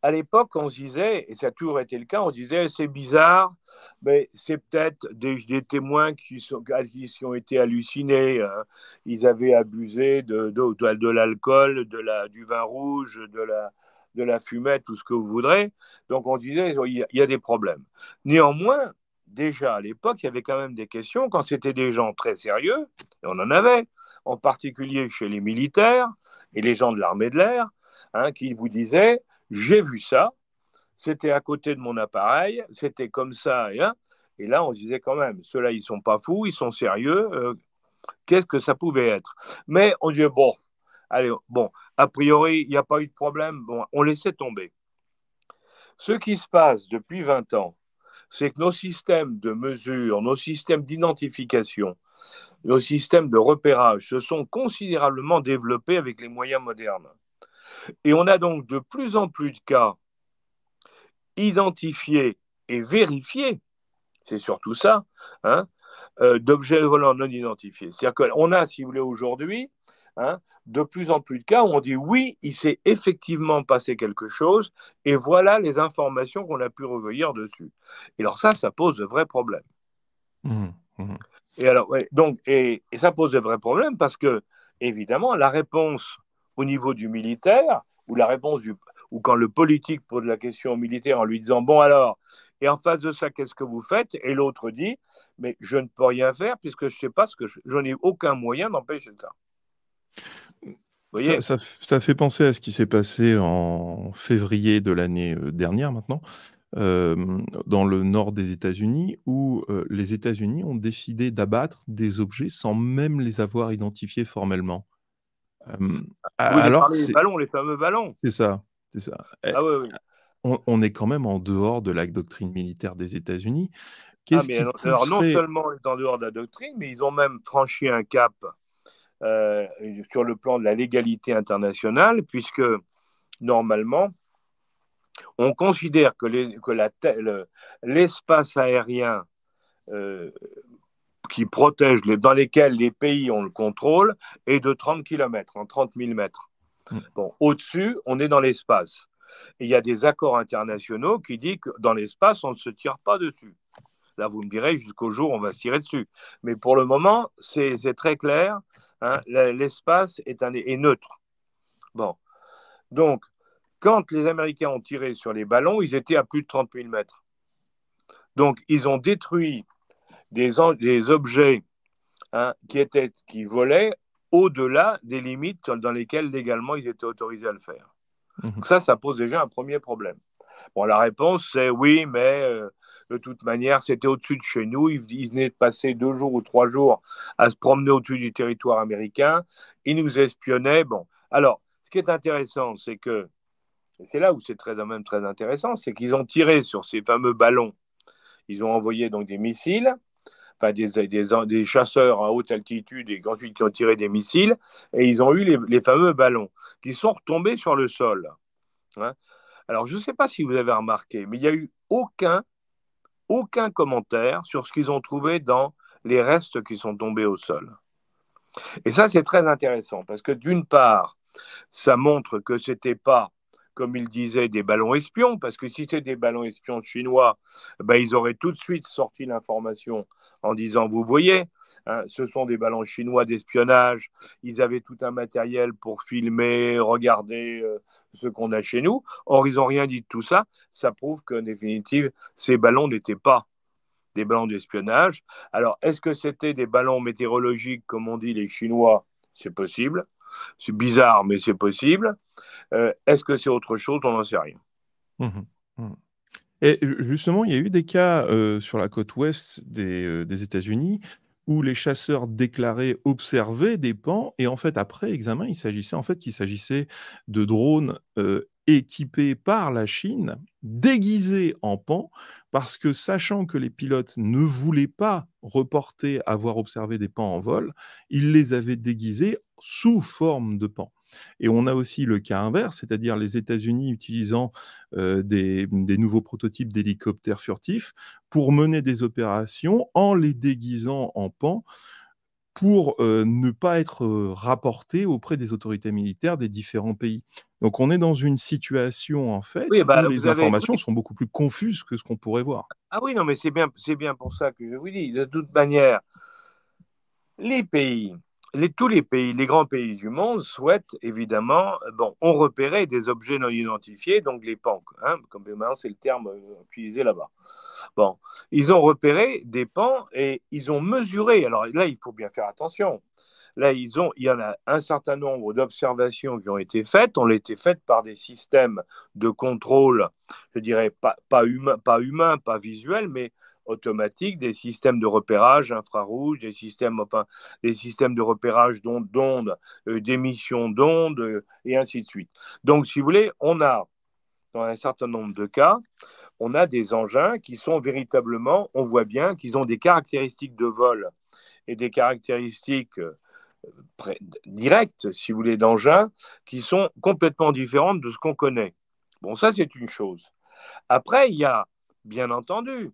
à l'époque, on se disait, et ça a toujours été le cas, on se disait, c'est bizarre, mais c'est peut-être des témoins qui ont été hallucinés, ils avaient abusé de l'alcool, du vin rouge, de la fumette, tout ce que vous voudrez. Donc on disait, il y a des problèmes. Néanmoins, déjà à l'époque, il y avait quand même des questions, quand c'était des gens très sérieux, et on en avait, en particulier chez les militaires et les gens de l'armée de l'air, qui vous disaient, j'ai vu ça, c'était à côté de mon appareil, c'était comme ça, et là on se disait quand même, ceux-là ils ne sont pas fous, ils sont sérieux, qu'est-ce que ça pouvait être? Mais on disait, a priori, il n'y a pas eu de problème, on laissait tomber. Ce qui se passe depuis 20 ans, c'est que nos systèmes de mesure, nos systèmes d'identification, nos systèmes de repérage se sont considérablement développés avec les moyens modernes. Et on a donc de plus en plus de cas identifiés et vérifiés, c'est surtout ça, d'objets volants non identifiés. C'est-à-dire qu'on a, si vous voulez, aujourd'hui, de plus en plus de cas où on dit oui, il s'est effectivement passé quelque chose et voilà les informations qu'on a pu recueillir dessus. Et alors ça pose de vrais problèmes. Et alors, et ça pose de vrais problèmes parce que, évidemment, la réponse au niveau du militaire, ou quand le politique pose la question au militaire en lui disant, bon alors, et en face de ça, qu'est-ce que vous faites? Et l'autre dit, mais je ne peux rien faire puisque je ne sais pas je n'ai aucun moyen d'empêcher ça. Vous voyez? Ça fait penser à ce qui s'est passé en février de l'année dernière maintenant, dans le nord des États-Unis, où les États-Unis ont décidé d'abattre des objets sans même les avoir identifiés formellement. Alors les fameux ballons. C'est ça. Ah oui. On est quand même en dehors de la doctrine militaire des États-Unis. Alors non seulement ils sont en dehors de la doctrine, mais ils ont même franchi un cap sur le plan de la légalité internationale, puisque normalement, on considère que l'espace aérien qui protège, dans lesquels les pays ont le contrôle, est de 30 km, en 30 000 mètres. Bon, au-dessus, on est dans l'espace. Et il y a des accords internationaux qui disent que dans l'espace, on ne se tire pas dessus. Là, vous me direz, jusqu'au jour où on va se tirer dessus. Mais pour le moment, c'est très clair. L'espace est neutre. Bon. Donc, quand les Américains ont tiré sur les ballons, ils étaient à plus de 30 000 mètres. Donc, ils ont détruit des objets qui volaient au-delà des limites dans lesquelles légalement ils étaient autorisés à le faire. Donc ça pose déjà un premier problème. Bon, la réponse, c'est oui, mais de toute manière, c'était au-dessus de chez nous. Ils venaient de passer 2 jours ou 3 jours à se promener au-dessus du territoire américain. Ils nous espionnaient. Bon, alors, ce qui est intéressant, c'est que, et c'est là où c'est même très intéressant, c'est qu'ils ont tiré sur ces fameux ballons. Ils ont envoyé donc des missiles, enfin des chasseurs à haute altitude et ensuite qui ont tiré des missiles, et ils ont eu les fameux ballons qui sont retombés sur le sol. Alors, je ne sais pas si vous avez remarqué, mais il n'y a eu aucun commentaire sur ce qu'ils ont trouvé dans les restes qui sont tombés au sol. Et ça, c'est très intéressant, parce que d'une part, ça montre que ce n'était pas, comme il disait, des ballons espions, parce que si c'était des ballons espions chinois, ben, ils auraient tout de suite sorti l'information en disant, vous voyez, hein, ce sont des ballons chinois d'espionnage, ils avaient tout un matériel pour filmer, regarder ce qu'on a chez nous. Or, ils n'ont rien dit de tout ça. Ça prouve qu'en définitive, ces ballons n'étaient pas des ballons d'espionnage. Alors, est-ce que c'était des ballons météorologiques, comme on dit les Chinois? C'est possible. C'est bizarre, mais c'est possible. Est-ce que c'est autre chose? On n'en sait rien. Mhm. Mhm. Et justement, il y a eu des cas sur la côte ouest des États-Unis où les chasseurs déclaraient observer des pans, et en fait, après examen, il s'agissait de drones équipés par la Chine, déguisés en pans, parce que sachant que les pilotes ne voulaient pas reporter avoir observé des pans en vol, ils les avaient déguisés sous forme de pans. Et on a aussi le cas inverse, c'est-à-dire les États-Unis utilisant des nouveaux prototypes d'hélicoptères furtifs pour mener des opérations en les déguisant en pans pour ne pas être rapportés auprès des autorités militaires des différents pays. Donc on est dans une situation en fait Oui, bah, où les informations sont beaucoup plus confuses que ce qu'on pourrait voir. Ah oui, non, mais c'est bien pour ça que je vous dis. De toute manière, les pays, tous les pays, les grands pays du monde souhaitent évidemment, ont repéré des objets non identifiés, donc les PANC, hein, comme maintenant c'est le terme utilisé là-bas. Bon, ils ont repéré des pans et ils ont mesuré. Alors là, il faut bien faire attention. Là, il y en a un certain nombre d'observations qui ont été faites. On été faites par des systèmes de contrôle, je dirais pas humain, pas visuel, mais automatique, des systèmes de repérage infrarouge, des systèmes de repérage d'ondes, d'émissions d'ondes, et ainsi de suite. Donc, si vous voulez, on a, dans un certain nombre de cas, on a des engins qui sont véritablement, on voit bien qu'ils ont des caractéristiques de vol et des caractéristiques directes, si vous voulez, d'engins qui sont complètement différentes de ce qu'on connaît. Bon, ça, c'est une chose. Après, il y a, bien entendu,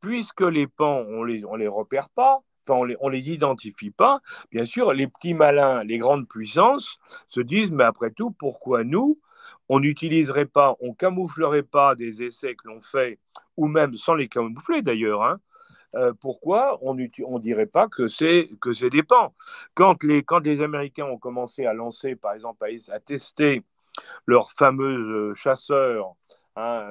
puisque les pans, on les repère pas, enfin, on les identifie pas, bien sûr, les petits malins, les grandes puissances se disent, mais après tout, pourquoi nous, on n'utiliserait pas, on camouflerait pas des essais que l'on fait, ou même sans les camoufler d'ailleurs, hein, pourquoi on ne dirait pas que c'est des pans? Quand les Américains ont commencé à lancer, par exemple, à tester leurs fameux chasseurs, hein,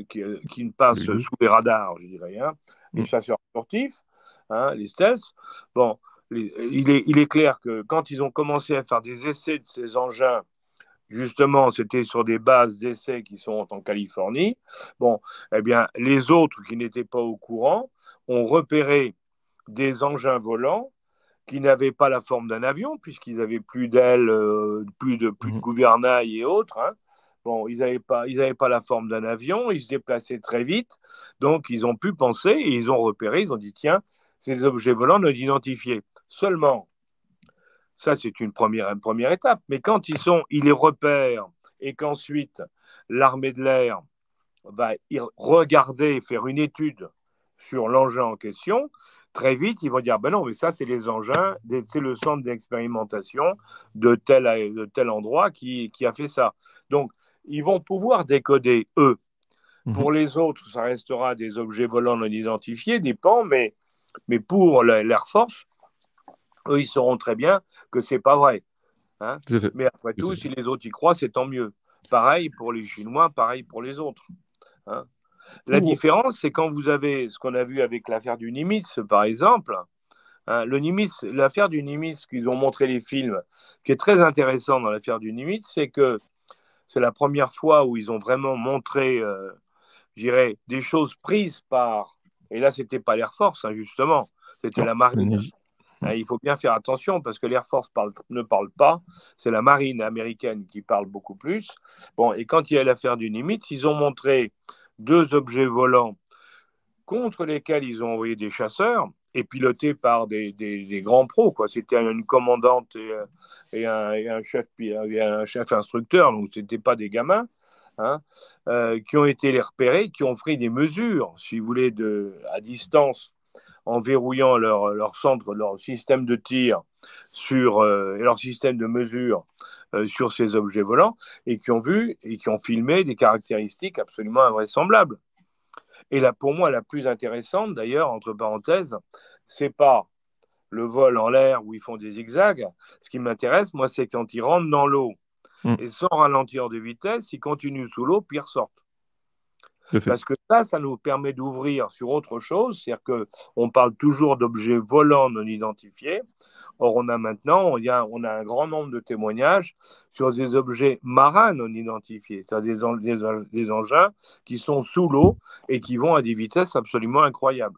qui ne passent sous les radars, je dirais, hein, les chasseurs sportifs, hein, les stealth, bon, il est clair que quand ils ont commencé à faire des essais de ces engins, justement, c'était sur des bases d'essais qui sont en Californie. Bon, eh bien, les autres qui n'étaient pas au courant ont repéré des engins volants qui n'avaient pas la forme d'un avion, puisqu'ils n'avaient plus d'ailes, plus de gouvernail et autres. Hein. Bon, ils n'avaient pas la forme d'un avion, ils se déplaçaient très vite, donc ils ont pu penser et ils ont repéré, ils ont dit, tiens, ces objets volants non identifiés. Seulement, ça, c'est une première étape. Mais quand ils les repèrent et qu'ensuite l'armée de l'air va regarder, faire une étude sur l'engin en question, très vite, ils vont dire, ben non, mais ça, c'est les engins, c'est le centre d'expérimentation de tel endroit qui a fait ça. Donc, ils vont pouvoir décoder, eux. Pour les autres, ça restera des objets volants non identifiés, des pans, mais pour l'Air Force, eux, ils sauront très bien que c'est pas vrai. Hein, mais après tout, si les autres y croient, c'est tant mieux. Pareil pour les Chinois, pareil pour les autres. Hein. La différence, c'est quand vous avez ce qu'on a vu avec l'affaire du Nimitz, par exemple. Hein, l'affaire du Nimitz, qu'ils ont montré les films, qui est très intéressant dans l'affaire du Nimitz, c'est que c'est la première fois où ils ont vraiment montré, je dirais, des choses prises par... Et là, c'était pas l'Air Force, hein, justement, c'était la marine. Il faut bien faire attention parce que l'Air Force ne parle pas, c'est la marine américaine qui parle beaucoup plus. Bon, et quand il y a l'affaire du Nimitz, ils ont montré 2 objets volants contre lesquels ils ont envoyé des chasseurs et pilotés par des grands pros, quoi. C'était une commandante et un chef instructeur, donc ce n'étaient pas des gamins, hein, qui ont été les repérer, qui ont pris des mesures, si vous voulez, à distance, en verrouillant leur centre, leur système de tir et leur système de mesure sur ces objets volants et qui ont vu et qui ont filmé des caractéristiques absolument invraisemblables. Et là, pour moi, la plus intéressante, d'ailleurs, entre parenthèses, c'est pas le vol en l'air où ils font des zigzags. Ce qui m'intéresse, moi, c'est quand ils rentrent dans l'eau et sans ralentir de vitesse, ils continuent sous l'eau puis ils ressortent. Parce que ça nous permet d'ouvrir sur autre chose, c'est-à-dire qu'on parle toujours d'objets volants non identifiés. Or, on a un grand nombre de témoignages sur des objets marins non identifiés, c'est-à-dire des engins qui sont sous l'eau et qui vont à des vitesses absolument incroyables.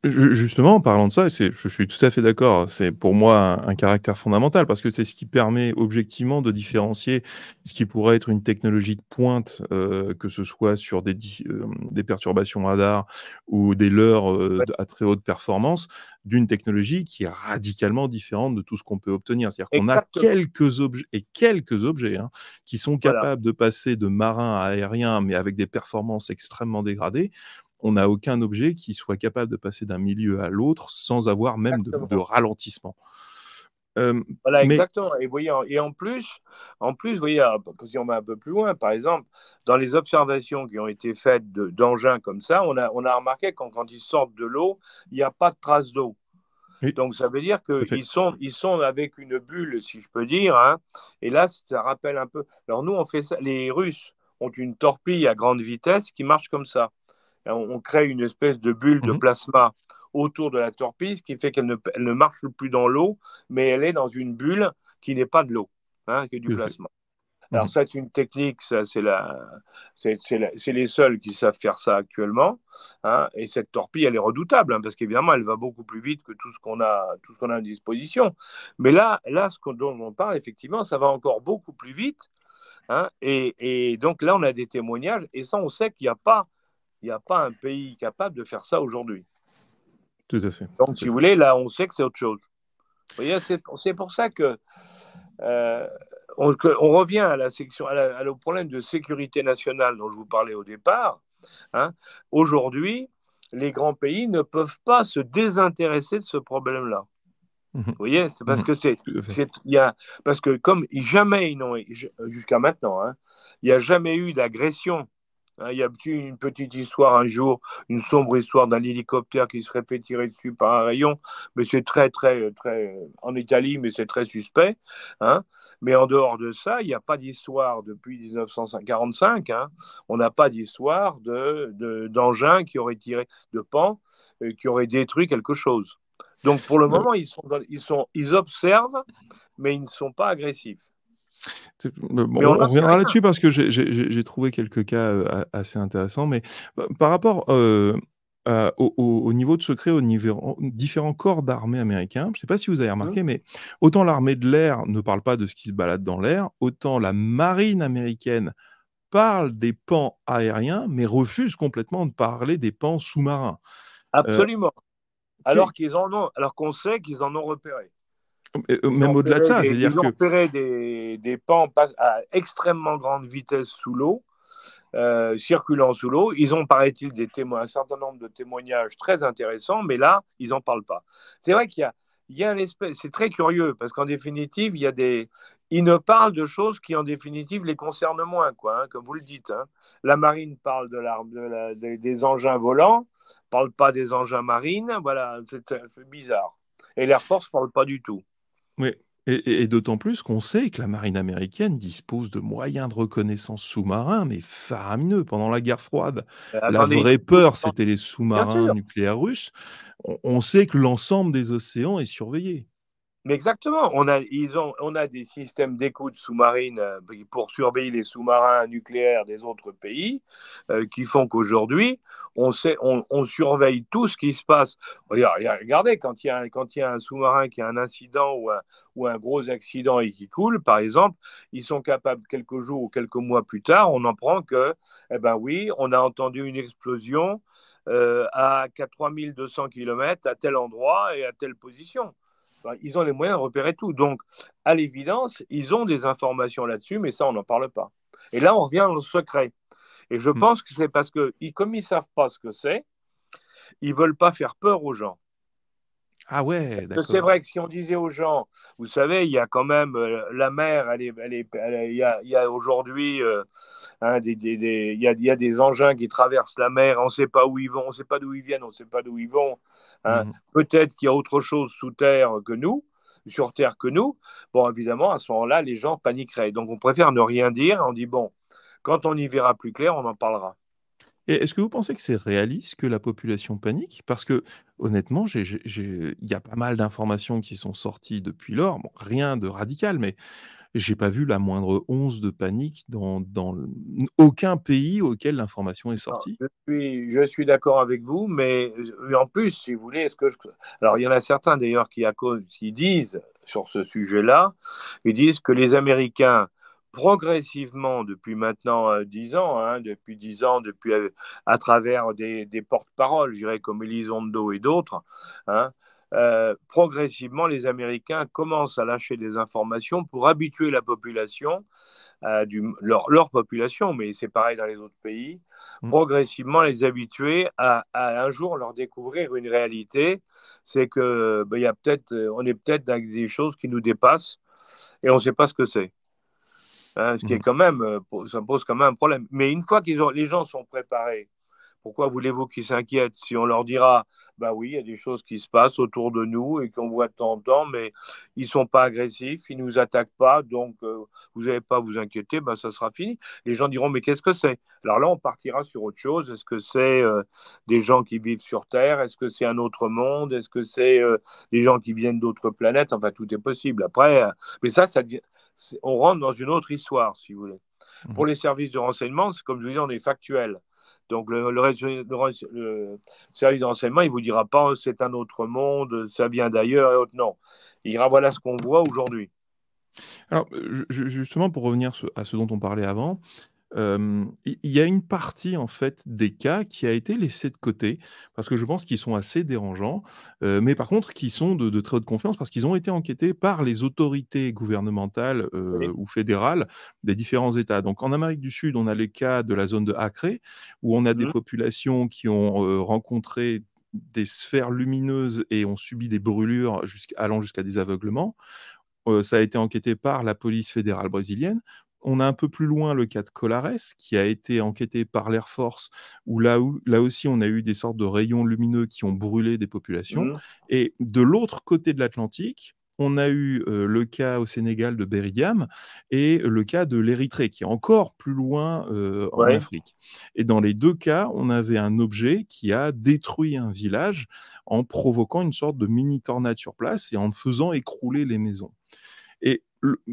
Justement, en parlant de ça, je suis tout à fait d'accord, c'est pour moi un caractère fondamental parce que c'est ce qui permet objectivement de différencier ce qui pourrait être une technologie de pointe, que ce soit sur des perturbations radar ou des leurres à très haute performance, d'une technologie qui est radicalement différente de tout ce qu'on peut obtenir. C'est-à-dire qu'on a quelques objets hein, qui sont capables de passer de marin à aérien, mais avec des performances extrêmement dégradées. On n'a aucun objet qui soit capable de passer d'un milieu à l'autre sans avoir même de ralentissement. Voilà, exactement. Et, voyez, en plus, vous voyez, si on va un peu plus loin, par exemple, dans les observations qui ont été faites d'engins comme ça, on a remarqué que quand ils sortent de l'eau, il n'y a pas de traces d'eau. Oui. Donc, ça veut dire qu'ils sont avec une bulle, si je peux dire. Hein, et là, ça rappelle un peu... Alors, nous, on fait ça. Les Russes ont une torpille à grande vitesse qui marche comme ça. On crée une espèce de bulle de plasma autour de la torpille, ce qui fait qu'elle ne marche plus dans l'eau, mais elle est dans une bulle qui n'est pas de l'eau, hein, qui est du plasma. Alors, ça, c'est une technique, c'est les seuls qui savent faire ça actuellement. Hein, et cette torpille, elle est redoutable, hein, parce qu'évidemment, elle va beaucoup plus vite que tout ce qu'on a à disposition. Mais là dont on parle, effectivement, ça va encore beaucoup plus vite. Hein, et donc là, on a des témoignages, et ça, on sait qu'il n'y a pas un pays capable de faire ça aujourd'hui. Tout à fait. Donc, si vous voulez, là, on sait que c'est autre chose. Vous voyez, c'est pour ça que on revient à au problème de sécurité nationale dont je vous parlais au départ. Hein. Aujourd'hui, les grands pays ne peuvent pas se désintéresser de ce problème-là. Vous voyez, c'est parce que parce que comme jamais jusqu'à maintenant, hein, il n'y a jamais eu d'agression. Il y a eu une petite histoire un jour, une sombre histoire d'un hélicoptère qui serait fait tirer dessus par un rayon, mais c'est très en Italie, mais c'est très suspect. Hein. Mais en dehors de ça, il n'y a pas d'histoire depuis 1945. Hein. On n'a pas d'histoire d'engins qui auraient tiré de pan, qui auraient détruit quelque chose. Donc pour le moment, ils observent, mais ils ne sont pas agressifs. Bon, on reviendra là-dessus parce que j'ai trouvé quelques cas assez intéressants, mais par rapport au niveau de secret, au niveau différents corps d'armée américains, je ne sais pas si vous avez remarqué, mais autant l'armée de l'air ne parle pas de ce qui se balade dans l'air, autant la marine américaine parle des pans aériens, mais refuse complètement de parler des pans sous-marins. Absolument. Alors qu'on sait qu'ils en ont repéré. Même au-delà de ça, ils ont repéré des pans à extrêmement grande vitesse sous l'eau, circulant sous l'eau. Ils ont, paraît-il, un certain nombre de témoignages très intéressants, mais là, ils n'en parlent pas. C'est vrai qu'il y a une espèce... C'est très curieux, parce qu'en définitive, ils ne parlent de choses qui, en définitive, les concernent moins, quoi, hein, comme vous le dites. Hein. La marine parle des engins volants, ne parle pas des engins marines. Voilà, c'est bizarre. Et l'Air Force ne parle pas du tout. Oui, et d'autant plus qu'on sait que la marine américaine dispose de moyens de reconnaissance sous-marins, mais faramineux. Pendant la guerre froide, la vraie peur, c'était les sous-marins nucléaires russes. On sait que l'ensemble des océans est surveillé. Mais exactement, on a des systèmes d'écoute sous-marine pour surveiller les sous-marins nucléaires des autres pays qui font qu'aujourd'hui, on surveille tout ce qui se passe. Regardez, quand il y a un sous-marin qui a un incident ou un gros accident et qui coule, par exemple, ils sont capables, quelques jours ou quelques mois plus tard, on en prend que, oui, on a entendu une explosion à 3200 km à tel endroit et à telle position. Ils ont les moyens de repérer tout. Donc, à l'évidence, ils ont des informations là-dessus, mais ça, on n'en parle pas. Et là, on revient au secret. Et je pense que c'est parce que, comme ils ne savent pas ce que c'est, ils ne veulent pas faire peur aux gens. Ah ouais, C'est d'accord. vrai que si on disait aux gens, vous savez, il y a quand même la mer, il y a aujourd'hui hein, il y a des engins qui traversent la mer, on ne sait pas où ils vont, on ne sait pas d'où ils viennent, on ne sait pas d'où ils vont. Hein. Mhm. Peut-être qu'il y a autre chose sous terre que nous, sur terre que nous. Bon, évidemment, à ce moment-là, les gens paniqueraient. Donc, on préfère ne rien dire. On dit, bon, quand on y verra plus clair, on en parlera. Et est-ce que vous pensez que c'est réaliste que la population panique? Parce que honnêtement, il y a pas mal d'informations qui sont sorties depuis lors. Bon, rien de radical, mais j'ai pas vu la moindre once de panique dans aucun pays auquel l'information est Alors, sortie. je suis d'accord avec vous, mais en plus, si vous voulez, alors il y en a certains d'ailleurs qui disent sur ce sujet-là, ils disent que les Américains, progressivement, depuis maintenant 10 ans, hein, depuis 10 ans, à travers des porte-paroles, je dirais comme Elizondo et d'autres, hein, progressivement, les Américains commencent à lâcher des informations pour habituer la population leur population, mais c'est pareil dans les autres pays, Mmh. progressivement les habituer à un jour leur découvrir une réalité, c'est que ben, il y a on est peut-être dans des choses qui nous dépassent et on ne sait pas ce que c'est. Hein, ce qui est Mmh. quand même, ça pose quand même un problème. Mais une fois les gens sont préparés, pourquoi voulez-vous qu'ils s'inquiètent si on leur dira, bah oui, il y a des choses qui se passent autour de nous et qu'on voit de temps en temps, mais ils ne sont pas agressifs, ils ne nous attaquent pas, donc vous n'avez pas à vous inquiéter, bah, ça sera fini. Les gens diront, mais qu'est-ce que c'est? Alors là, on partira sur autre chose. Est-ce que c'est des gens qui vivent sur Terre? Est-ce que c'est un autre monde? Est-ce que c'est des gens qui viennent d'autres planètes? Enfin, tout est possible. Après, mais ça devient, on rentre dans une autre histoire, si vous voulez. Mmh. Pour les services de renseignement, c'est comme je vous disais, on est factuel. Donc le service de renseignement, il ne vous dira pas c'est un autre monde, ça vient d'ailleurs et autres. Non. Il dira voilà ce qu'on voit aujourd'hui. Alors, justement pour revenir à ce dont on parlait avant, il y a une partie, en fait, des cas qui a été laissée de côté, parce que je pense qu'ils sont assez dérangeants, mais par contre qui sont de très haute confiance parce qu'ils ont été enquêtés par les autorités gouvernementales, Oui. ou fédérales des différents États. Donc en Amérique du Sud, on a les cas de la zone de Acre, où on a des Mmh. populations qui ont, rencontré des sphères lumineuses et ont subi des brûlures allant jusqu'à des aveuglements. Ça a été enquêté par la police fédérale brésilienne. On a un peu plus loin le cas de Colares, qui a été enquêté par l'Air Force, où là aussi on a eu des sortes de rayons lumineux qui ont brûlé des populations. Mmh. Et de l'autre côté de l'Atlantique, on a eu le cas au Sénégal de Berrigan et le cas de l'Érythrée, qui est encore plus loin en Ouais. Afrique. Et dans les deux cas, on avait un objet qui a détruit un village en provoquant une sorte de mini tornade sur place et en faisant écrouler les maisons. Et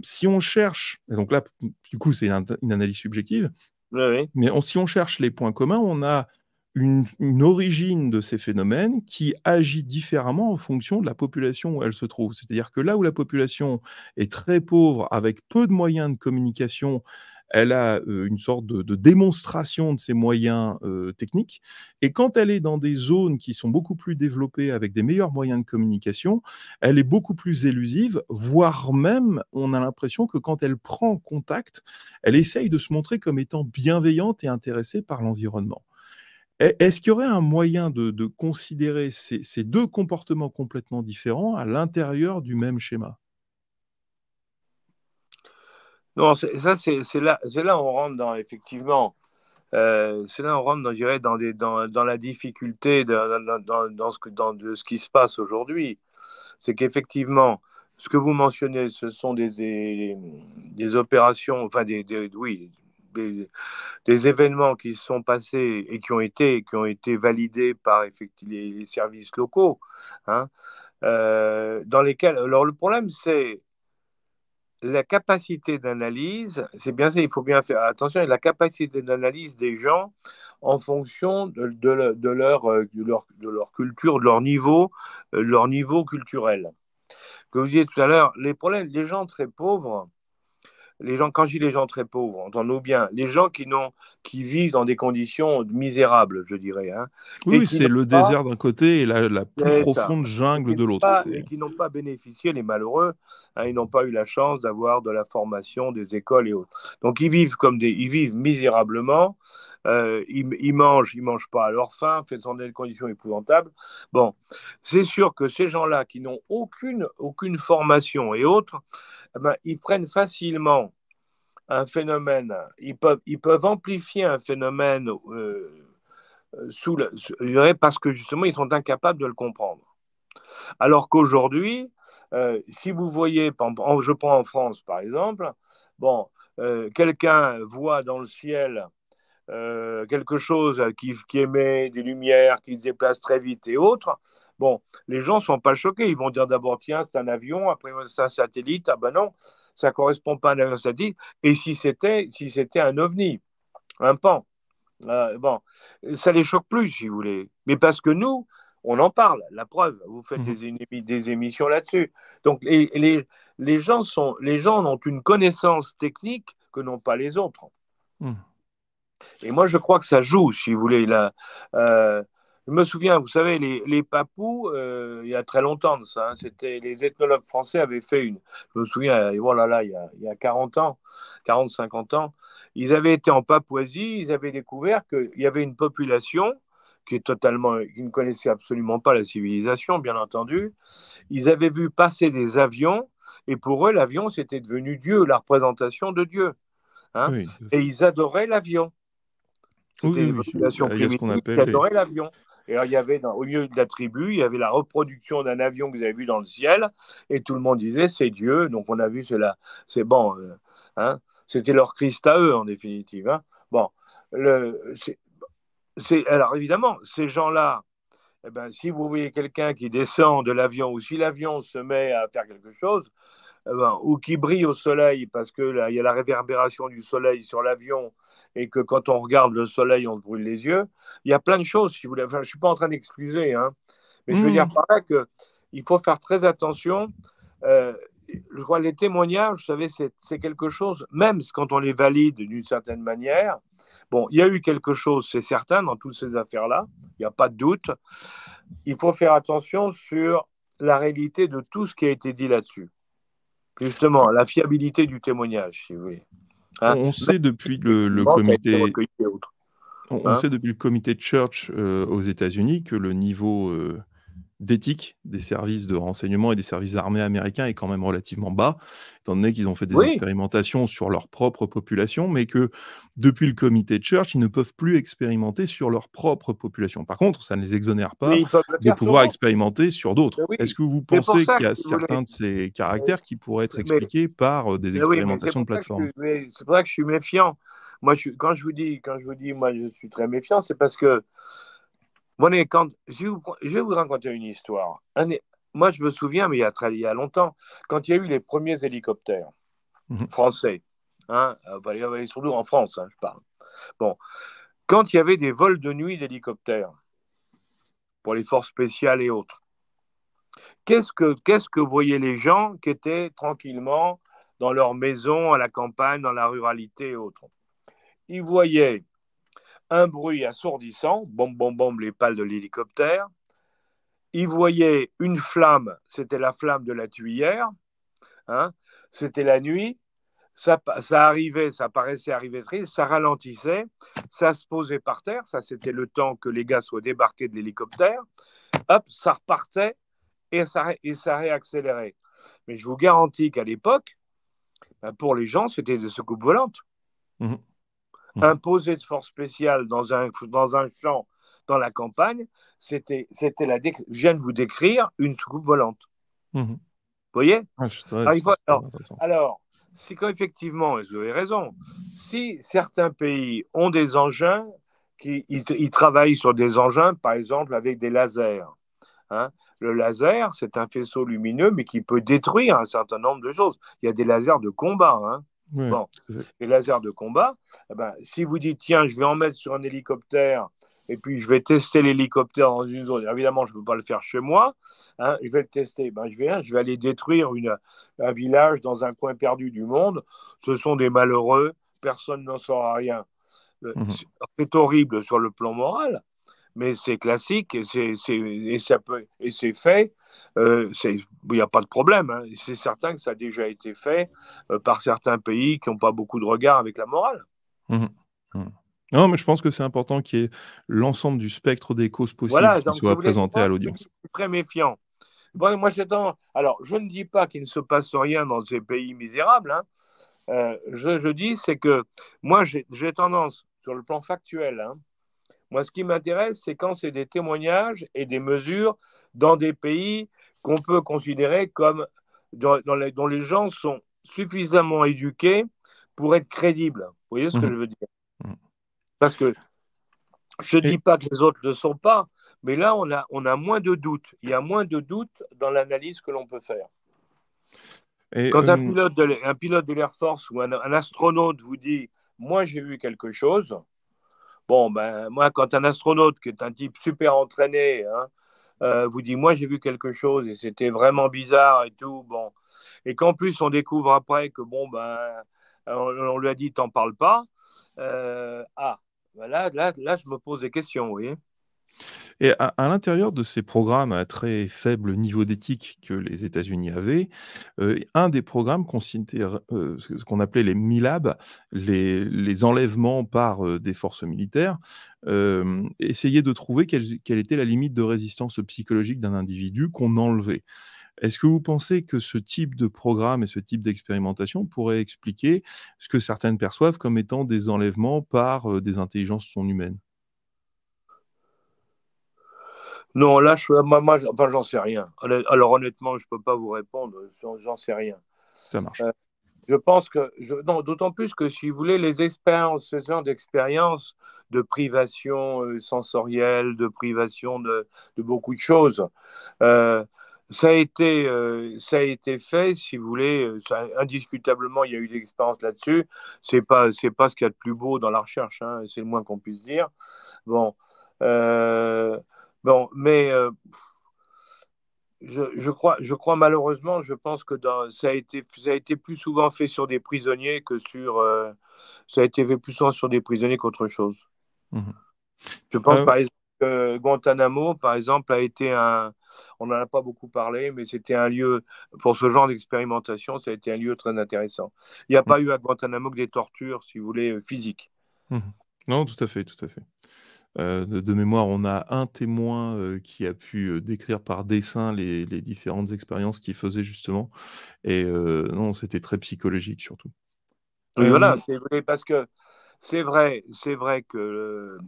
si on cherche, et donc là, du coup, c'est une analyse subjective, Oui, oui. mais si on cherche les points communs, on a une origine de ces phénomènes qui agit différemment en fonction de la population où elle se trouve. C'est-à-dire que là où la population est très pauvre, avec peu de moyens de communication, elle a une sorte de démonstration de ses moyens techniques. Et quand elle est dans des zones qui sont beaucoup plus développées, avec des meilleurs moyens de communication, elle est beaucoup plus élusive, voire même, on a l'impression que quand elle prend contact, elle essaye de se montrer comme étant bienveillante et intéressée par l'environnement. Est-ce qu'il y aurait un moyen de considérer ces deux comportements complètement différents à l'intérieur du même schéma? Non, c'est là où on rentre dans, effectivement, c'est là où on rentre, je dirais, dans la difficulté de ce qui se passe aujourd'hui. C'est qu'effectivement, ce que vous mentionnez, ce sont des opérations, enfin, oui, des, des événements qui se sont passés et qui ont été validés par effectivement, les services locaux, hein, dans lesquels. Alors, le problème, c'est la capacité d'analyse, c'est bien ça, il faut bien faire attention, la capacité d'analyse des gens en fonction de leur culture, de leur niveau culturel. Que vous disiez tout à l'heure, les problèmes, les gens très pauvres, quand je dis les gens très pauvres, entendons bien, les gens qui vivent dans des conditions misérables, je dirais, hein, Oui, et oui, qui c'est n'ont le pas, désert d'un côté et la plus c'est ça, profonde jungle de l'autre. et qui n'ont pas bénéficié, les malheureux, hein, ils n'ont pas eu la chance d'avoir de la formation, des écoles et autres. Donc ils vivent ils vivent misérablement, ils mangent pas à leur faim, fait dans des conditions épouvantables. Bon, c'est sûr que ces gens-là qui n'ont aucune formation et autres, eh ben, ils prennent facilement un phénomène, ils peuvent amplifier un phénomène parce que justement ils sont incapables de le comprendre. Alors qu'aujourd'hui, si vous voyez, je prends en France par exemple, bon, quelqu'un voit dans le ciel quelque chose qui émet des lumières, qui se déplace très vite et autres, bon, les gens ne sont pas choqués. Ils vont dire d'abord, tiens, c'est un avion, après c'est un satellite, ah ben non, ça ne correspond pas à un avion satellite. Et si c'était un ovni, un pan, bon, ça ne les choque plus, si vous voulez. Mais parce que nous, on en parle, la preuve, vous faites des émissions là-dessus. Donc, les gens ont une connaissance technique que n'ont pas les autres. Et moi, je crois que ça joue, si vous voulez. Je me souviens, vous savez, les papous, il y a très longtemps de ça, hein, c'était les ethnologues français avaient fait je me souviens, oh là là, il y a 40 ans, 40, 50 ans, ils avaient été en Papouasie, ils avaient découvert qu'il y avait une population qui ne connaissait absolument pas la civilisation, bien entendu. Ils avaient vu passer des avions, et pour eux, l'avion, c'était devenu Dieu, la représentation de Dieu. Hein, oui. Et ils adoraient l'avion. C'était une population primitive qui adorait l'avion. Et alors, il y avait, au milieu de la tribu, il y avait la reproduction d'un avion que vous avez vu dans le ciel, et tout le monde disait, c'est Dieu. Donc, on a vu, c'est bon. Hein, c'était leur Christ à eux, en définitive. Hein. Bon, alors, évidemment, ces gens-là, eh ben, si vous voyez quelqu'un qui descend de l'avion, ou si l'avion se met à faire quelque chose, ou qui brille au soleil parce que là, il y a la réverbération du soleil sur l'avion et que quand on regarde le soleil, on se brûle les yeux. Il y a plein de choses, si vous voulez. Enfin, je ne suis pas en train d'excuser, hein, mais je veux dire par là qu'il faut faire très attention. Je crois que les témoignages, vous savez, c'est quelque chose, même quand on les valide d'une certaine manière. Bon, il y a eu quelque chose, c'est certain, dans toutes ces affaires-là, il n'y a pas de doute. Il faut faire attention sur la réalité de tout ce qui a été dit là-dessus. Justement, la fiabilité du témoignage, si vous voulez. Hein, on sait depuis le comité... On sait depuis le comité de Church aux États-Unis que le niveau d'éthique des services de renseignement et des services armés américains est quand même relativement bas, étant donné qu'ils ont fait des expérimentations sur leur propre population, mais que depuis le comité de Church, ils ne peuvent plus expérimenter sur leur propre population. Par contre, ça ne les exonère pas de pouvoir expérimenter sur d'autres. Est-ce que vous pensez qu'il y a certains de ces caractères qui pourraient être expliqués par des expérimentations de plateforme? C'est pour ça que je suis méfiant. Moi, quand je vous dis, moi, je suis très méfiant, c'est parce que je vais vous raconter une histoire. Moi, je me souviens, mais il y a longtemps, quand il y a eu les premiers hélicoptères français, hein, surtout en France, hein, je parle. Bon, quand il y avait des vols de nuit d'hélicoptères pour les forces spéciales et autres, qu'est-ce que voyaient les gens qui étaient tranquillement dans leur maison, à la campagne, dans la ruralité et autres? Ils voyaient un bruit assourdissant, bom, bom, bom, les pales de l'hélicoptère. Ils voyaient une flamme, c'était la flamme de la tuyère. Hein, c'était la nuit. Ça arrivait, ça paraissait arriver triste, ça ralentissait, ça se posait par terre. Ça, c'était le temps que les gars soient débarqués de l'hélicoptère. Hop, ça repartait et ça réaccélérait. Mais je vous garantis qu'à l'époque, pour les gens, c'était des soucoupes volantes. Imposé de force spéciale dans un champ, dans la campagne, c'était je viens de vous décrire une soucoupe volante. Vous voyez? Alors, c'est qu'effectivement, et vous avez raison, si certains pays ont des engins, ils travaillent sur des engins, par exemple, avec des lasers. Hein. Le laser, c'est un faisceau lumineux, mais qui peut détruire un certain nombre de choses. Il y a des lasers de combat, hein. Oui, bon, les lasers de combat, si vous dites, tiens, je vais en mettre sur un hélicoptère et puis je vais tester l'hélicoptère dans une zone, évidemment, je ne peux pas le faire chez moi, hein, je vais le tester, je vais aller détruire un village dans un coin perdu du monde, ce sont des malheureux, personne n'en saura rien. C'est horrible sur le plan moral, mais c'est classique et c'est fait. Il n'y a pas de problème. Hein. C'est certain que ça a déjà été fait par certains pays qui n'ont pas beaucoup de regard avec la morale. Non, mais je pense que c'est important qu'il y ait l'ensemble du spectre des causes possibles Voilà, qui donc je soit voulais présenté à savoir, je l'audience. suis très méfiant. Bon, moi, alors, je ne dis pas qu'il ne se passe rien dans ces pays misérables, hein. Je dis, c'est que moi, j'ai tendance, sur le plan factuel, hein, moi, ce qui m'intéresse, c'est quand c'est des témoignages et des mesures dans des pays qu'on peut considérer comme dont les gens sont suffisamment éduqués pour être crédibles. Vous voyez ce que Mhm. je veux dire? Mhm. Parce que je ne Et, dis pas que les autres ne le sont pas, mais là, on a moins de doutes. Il y a moins de doutes dans l'analyse que l'on peut faire. et, Quand un pilote de l'Air Force ou un astronaute vous dit, moi, j'ai vu quelque chose, bon, ben, moi, quand un astronaute, qui est un type super entraîné, hein, vous dit, moi, j'ai vu quelque chose et c'était vraiment bizarre et tout, bon, et qu'en plus, on découvre après que, bon, ben, on lui a dit, t'en parles pas, ben là, je me pose des questions, vous voyez. et à l'intérieur de ces programmes à très faible niveau d'éthique que les États-Unis avaient, un des programmes considère, ce qu'on appelait les MILAB, les enlèvements par, des forces militaires, essayait de trouver quelle était la limite de résistance psychologique d'un individu qu'on enlevait. Est-ce que vous pensez que ce type de programme et ce type d'expérimentation pourrait expliquer ce que certaines perçoivent comme étant des enlèvements par, des intelligences non humaines? Non, là, enfin, j'en sais rien. Alors, honnêtement, je ne peux pas vous répondre, j'en sais rien. Ça marche. Euh, je pense que, non, d'autant plus que si vous voulez, les expériences, ce genre d'expériences de privation sensorielle, de privation de beaucoup de choses, euh, ça a été fait, si vous voulez, indiscutablement, il y a eu des expériences là-dessus. C'est pas ce qu'il y a de plus beau dans la recherche, hein, c'est le moins qu'on puisse dire. Bon, euh, bon, mais je crois malheureusement, je pense que ça a été plus souvent fait sur des prisonniers que sur, ça a été fait plus souvent sur des prisonniers qu'autre chose. Mmh. Je pense par exemple que Guantanamo, par exemple, a été on n'en a pas beaucoup parlé, mais c'était un lieu, pour ce genre d'expérimentation, ça a été un lieu très intéressant. Il n'y a Mmh. pas eu à Guantanamo que des tortures, si vous voulez, physiques. Mmh. Non, tout à fait, tout à fait. De mémoire, on a un témoin, qui a pu, décrire par dessin les différentes expériences qu'il faisait justement et non, c'était très psychologique surtout. Oui, voilà, Hem, c'est vrai, parce que c'est vrai que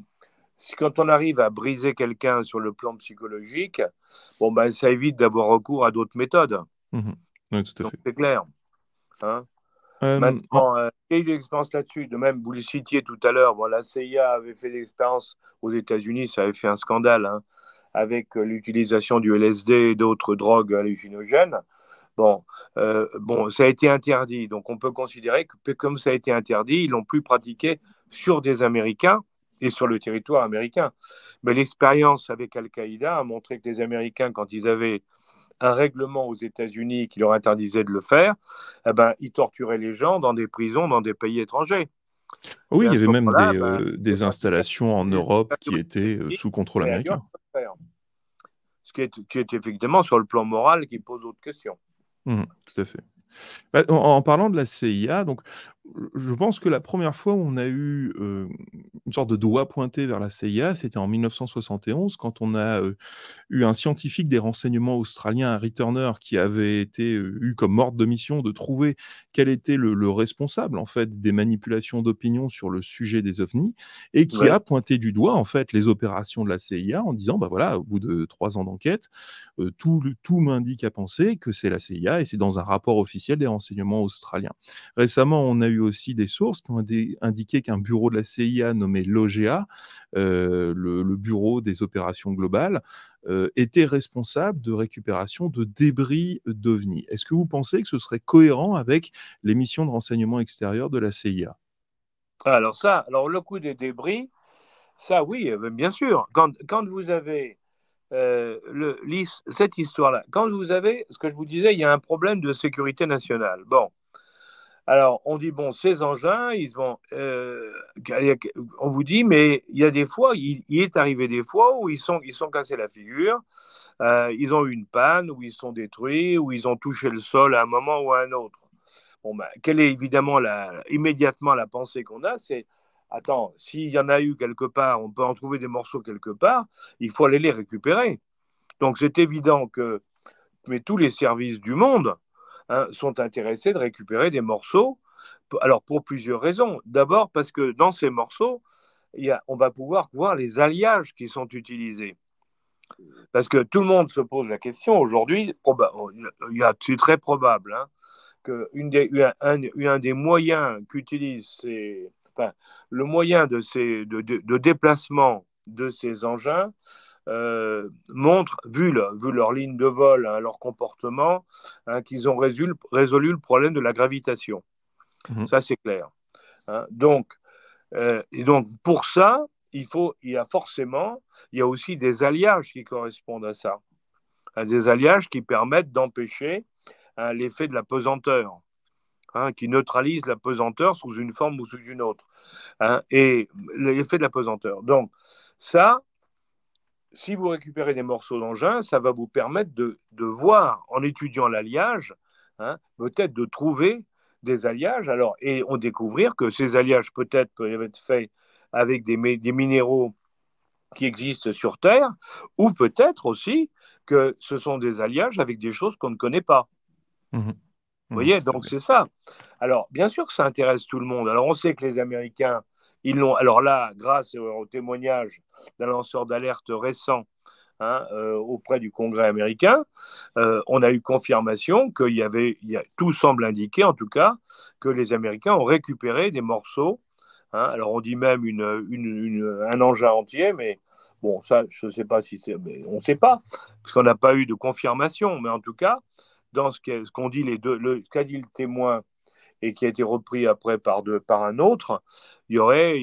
quand on arrive à briser quelqu'un sur le plan psychologique, bon ben ça évite d'avoir recours à d'autres méthodes. mmh. Ouais, tout à Donc fait. c'est clair, hein. En Maintenant, il y a eu des expériences là-dessus. De même, vous le citiez tout à l'heure, bon, la CIA avait fait des expériences aux États-Unis, ça avait fait un scandale, hein, avec l'utilisation du LSD et d'autres drogues hallucinogènes. Bon, bon, ça a été interdit. Donc on peut considérer que comme ça a été interdit, ils l'ont plus pratiqué sur des Américains et sur le territoire américain. Mais l'expérience avec Al-Qaïda a montré que les Américains, quand ils avaient un règlement aux États-Unis qui leur interdisait de le faire, eh ben, ils torturaient les gens dans des prisons, dans des pays étrangers. oui, Et il à y ce avait même moment-là, ben, c'est des pas installations en Europe qui étaient, sous contrôle réagir américain. à faire. Qui est effectivement sur le plan moral qui pose d'autres questions. Mmh, tout à fait. Bah, en parlant de la CIA, donc je pense que la première fois où on a eu, une sorte de doigt pointé vers la CIA, c'était en 1971 quand on a, eu un scientifique des renseignements australiens, Harry Turner, qui avait été, eu comme ordre de mission de trouver quel était le responsable, en fait, des manipulations d'opinion sur le sujet des ovnis et qui Oui. a pointé du doigt, en fait, les opérations de la CIA en disant: «Bah, voilà, au bout de 3 ans d'enquête, tout m'indique à penser que c'est la CIA» et c'est dans un rapport officiel des renseignements australiens. Récemment, on a eu aussi des sources qui ont indiqué qu'un bureau de la CIA nommé l'OGA, le bureau des opérations globales, était responsable de récupération de débris d'OVNI. Est-ce que vous pensez que ce serait cohérent avec les missions de renseignement extérieur de la CIA? Alors ça, alors le coup des débris, ça oui, bien sûr. Quand vous avez cette histoire-là, quand vous avez, ce que je vous disais, il y a un problème de sécurité nationale. Bon, alors on dit, bon, ces engins, ils vont, on vous dit, mais il y a des fois, il est arrivé des fois où ils sont cassés la figure, ils ont eu une panne, ou ils sont détruits, ou ils ont touché le sol à un moment ou à un autre. Bon, ben, quelle est évidemment immédiatement la pensée qu'on a, c'est attends, s'il y en a eu quelque part, on peut en trouver des morceaux quelque part, il faut aller les récupérer. Donc c'est évident que mais tous les services du monde sont intéressés de récupérer des morceaux, alors pour plusieurs raisons. D'abord parce que dans ces morceaux, on va pouvoir voir les alliages qui sont utilisés. Parce que tout le monde se pose la question aujourd'hui, c'est très probable qu'un des moyens qu'utilisent le moyen de déplacement de ces engins montre, vu leur ligne de vol, leur comportement, qu'ils ont résolu le problème de la gravitation. Ça, c'est clair. Donc, pour ça, il y a aussi des alliages qui correspondent à ça. Des alliages qui permettent d'empêcher l'effet de la pesanteur, qui neutralise la pesanteur sous une forme ou sous une autre. Et l'effet de la pesanteur. Donc, ça, si vous récupérez des morceaux d'engin, ça va vous permettre de voir, en étudiant l'alliage, peut-être de trouver des alliages, et on découvrir que ces alliages peut-être peuvent être faits avec des minéraux qui existent sur Terre, ou peut-être aussi que ce sont des alliages avec des choses qu'on ne connaît pas. Vous voyez, donc c'est ça. Alors, bien sûr que ça intéresse tout le monde. Alors, on sait que les Américains, ils l'ont. Alors là, grâce au témoignage d'un lanceur d'alerte récent auprès du Congrès américain, on a eu confirmation tout semble indiquer, en tout cas, que les Américains ont récupéré des morceaux. Alors, on dit même un engin entier, mais bon, ça, je ne sais pas si c'est. On ne sait pas, parce qu'on n'a pas eu de confirmation. Mais en tout cas, dans ce qu'a dit le témoin et qui a été repris après par un autre, ils auraient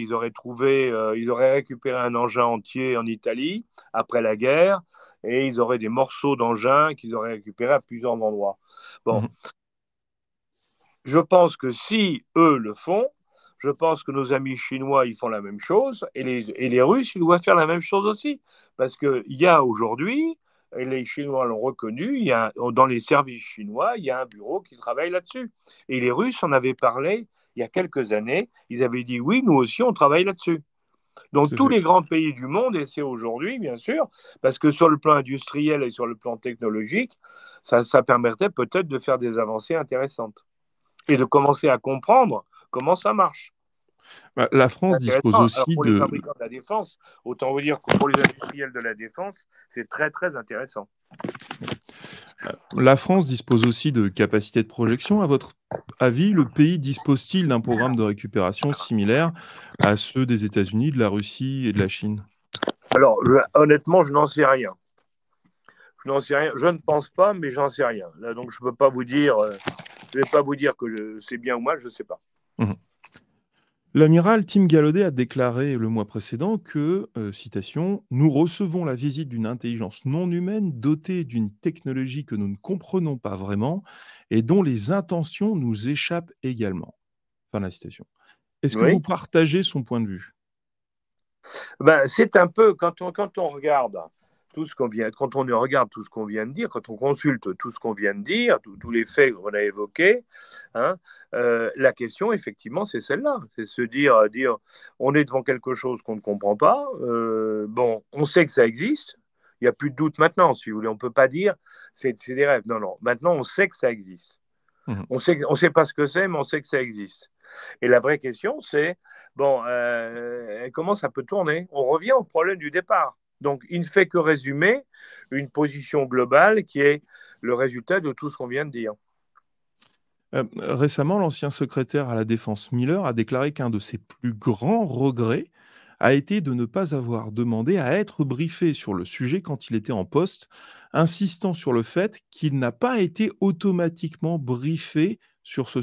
récupéré un engin entier en Italie après la guerre, et ils auraient des morceaux d'engin qu'ils auraient récupérés à plusieurs endroits. Bon, je pense que si eux le font, je pense que nos amis chinois, ils font la même chose, et les Russes, ils doivent faire la même chose aussi, parce qu'il y a aujourd'hui, et les Chinois l'ont reconnu, dans les services chinois, il y a un bureau qui travaille là-dessus. Et les Russes en avaient parlé il y a quelques années, ils avaient dit oui, nous aussi, on travaille là-dessus. Donc tous les grands pays du monde essaient aujourd'hui, bien sûr, parce que sur le plan industriel et sur le plan technologique, ça permettrait peut-être de faire des avancées intéressantes et de commencer à comprendre comment ça marche. La France dispose aussi pour les fabricants de la défense, autant vous dire que pour les industriels de la défense, c'est très très intéressant. La France dispose aussi de capacités de projection. À votre avis, le pays dispose-t-il d'un programme de récupération similaire à ceux des États-Unis, de la Russie et de la Chine? Alors, honnêtement, je n'en sais rien. Je ne pense pas, mais j'en sais rien. Là, donc, je ne peux pas vous dire. Je ne vais pas vous dire que c'est bien ou mal, je ne sais pas. L'amiral Tim Gallaudet a déclaré le mois précédent que, citation, « Nous recevons la visite d'une intelligence non humaine dotée d'une technologie que nous ne comprenons pas vraiment et dont les intentions nous échappent également. » Fin de la citation. Est-ce que vous partagez son point de vue? C'est un peu, quand on regarde tout ce qu'on vient de dire, quand on consulte tout ce qu'on vient de dire, tous les faits qu'on a évoqués, la question, effectivement, c'est celle-là. C'est se dire, on est devant quelque chose qu'on ne comprend pas. On sait que ça existe. Il n'y a plus de doute maintenant, si vous voulez. On ne peut pas dire c'est des rêves. Non. Maintenant, on sait que ça existe. On sait pas ce que c'est, mais on sait que ça existe. Et la vraie question, c'est, comment ça peut tourner? On revient au problème du départ. Donc, il ne fait que résumer une position globale qui est le résultat de tout ce qu'on vient de dire. Récemment, l'ancien secrétaire à la Défense Miller a déclaré qu'un de ses plus grands regrets a été de ne pas avoir demandé à être briefé sur le sujet quand il était en poste, insistant sur le fait qu'il n'a pas été automatiquement briefé sur ce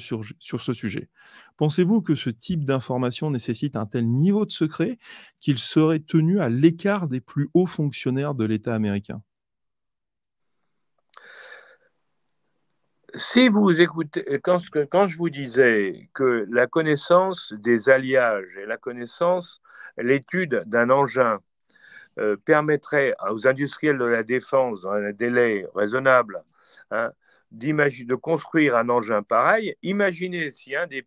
sujet. Pensez-vous que ce type d'information nécessite un tel niveau de secret qu'il serait tenu à l'écart des plus hauts fonctionnaires de l'État américain? Si vous écoutez, quand je vous disais que la connaissance des alliages et l'étude d'un engin permettrait aux industriels de la défense, dans un délai raisonnable, de construire un engin pareil. Imaginez si un des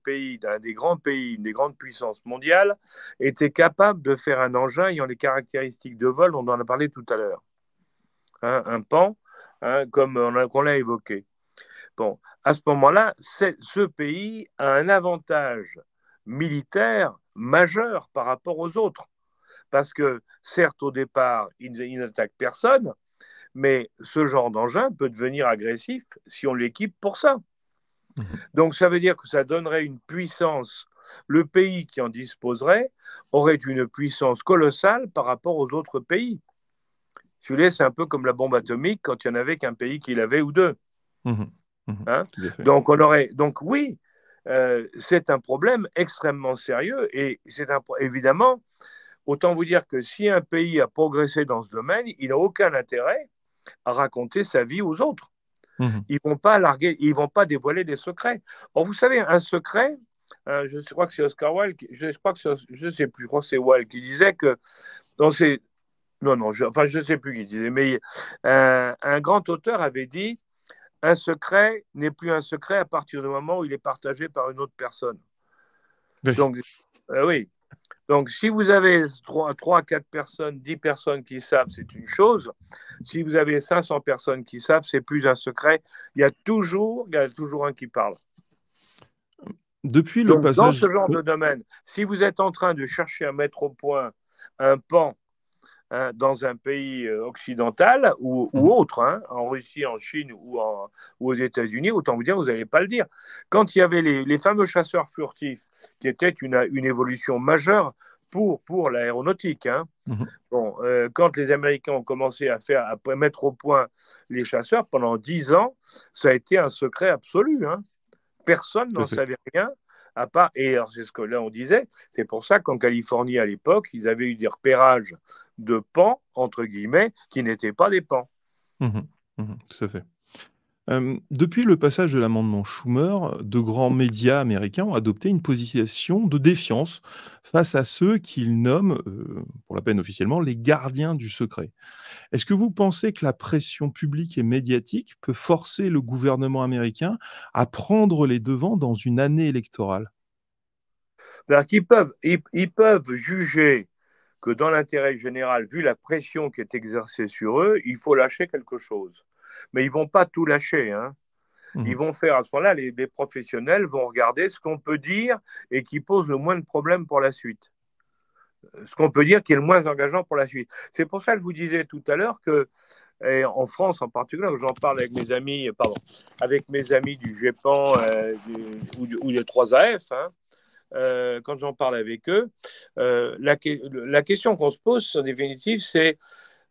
grands pays, une des grandes puissances mondiales, était capable de faire un engin ayant les caractéristiques de vol, on en a parlé tout à l'heure. Hein, un pan, hein, comme on l'a évoqué. Bon, à ce moment-là, ce pays a un avantage militaire majeur par rapport aux autres. Parce que, certes, au départ, il n'attaque personne, mais ce genre d'engin peut devenir agressif si on l'équipe pour ça. Donc, ça veut dire que ça donnerait une puissance. Le pays qui en disposerait aurait une puissance colossale par rapport aux autres pays. Si vous voulez, c'est un peu comme la bombe atomique quand il n'y en avait qu'un pays qui l'avait ou deux. Hein? Donc, oui, c'est un problème extrêmement sérieux et évidemment, autant vous dire que si un pays a progressé dans ce domaine, il n'a aucun intérêt à raconter sa vie aux autres. Ils ne vont pas dévoiler des secrets. Or, vous savez, un secret, je crois que c'est Oscar Wilde, je ne sais plus, je crois que c'est Wilde qui disait que je ne sais plus qui disait, mais un grand auteur avait dit un secret n'est plus un secret à partir du moment où il est partagé par une autre personne. Oui. Donc, oui. Donc, si vous avez 3, 4 personnes, 10 personnes qui savent, c'est une chose. Si vous avez 500 personnes qui savent, c'est plus un secret. Il y a toujours un qui parle. Depuis Donc, le passage... dans ce genre de domaine, si vous êtes en train de chercher à mettre au point un pan dans un pays occidental ou autre, hein, en Russie, en Chine ou aux États-Unis, autant vous dire, vous n'allez pas le dire. Quand il y avait les fameux chasseurs furtifs, qui étaient une évolution majeure pour l'aéronautique, hein. Bon, quand les Américains ont commencé à mettre au point les chasseurs, pendant 10 ans, ça a été un secret absolu. Hein. Personne n'en savait rien. Et alors c'est ce que là on disait, c'est pour ça qu'en Californie à l'époque, ils avaient eu des repérages de pans, entre guillemets, qui n'étaient pas des pans. Tout à fait. Depuis le passage de l'amendement Schumer, de grands médias américains ont adopté une position de défiance face à ceux qu'ils nomment, pour la peine officiellement, les gardiens du secret. Est-ce que vous pensez que la pression publique et médiatique peut forcer le gouvernement américain à prendre les devants dans une année électorale? Alors ils peuvent juger que dans l'intérêt général, vu la pression qui est exercée sur eux, il faut lâcher quelque chose. Mais ils ne vont pas tout lâcher. Hein. Ils vont faire, à ce moment-là, les professionnels vont regarder ce qu'on peut dire et qui pose le moins de problèmes pour la suite. Ce qu'on peut dire qui est le moins engageant pour la suite. C'est pour ça que je vous disais tout à l'heure que, en France en particulier, j'en parle avec mes amis du GEPAN ou des 3AF, hein, quand j'en parle avec eux, la question qu'on se pose en définitive, c'est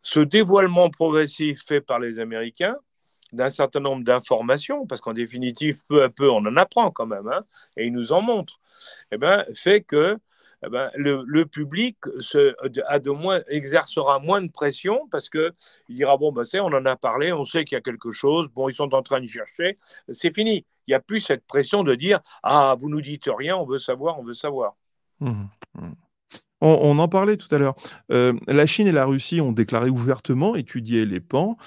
ce dévoilement progressif fait par les Américains d'un certain nombre d'informations, parce qu'en définitive, peu à peu, on en apprend quand même, hein, et ils nous en montrent, fait que le public exercera moins de pression parce qu'il dira, bon, on en a parlé, on sait qu'il y a quelque chose, bon, ils sont en train d'y chercher, c'est fini. Il n'y a plus cette pression de dire, ah, vous nous dites rien, on veut savoir. On en parlait tout à l'heure. La Chine et la Russie ont déclaré ouvertement étudier les pans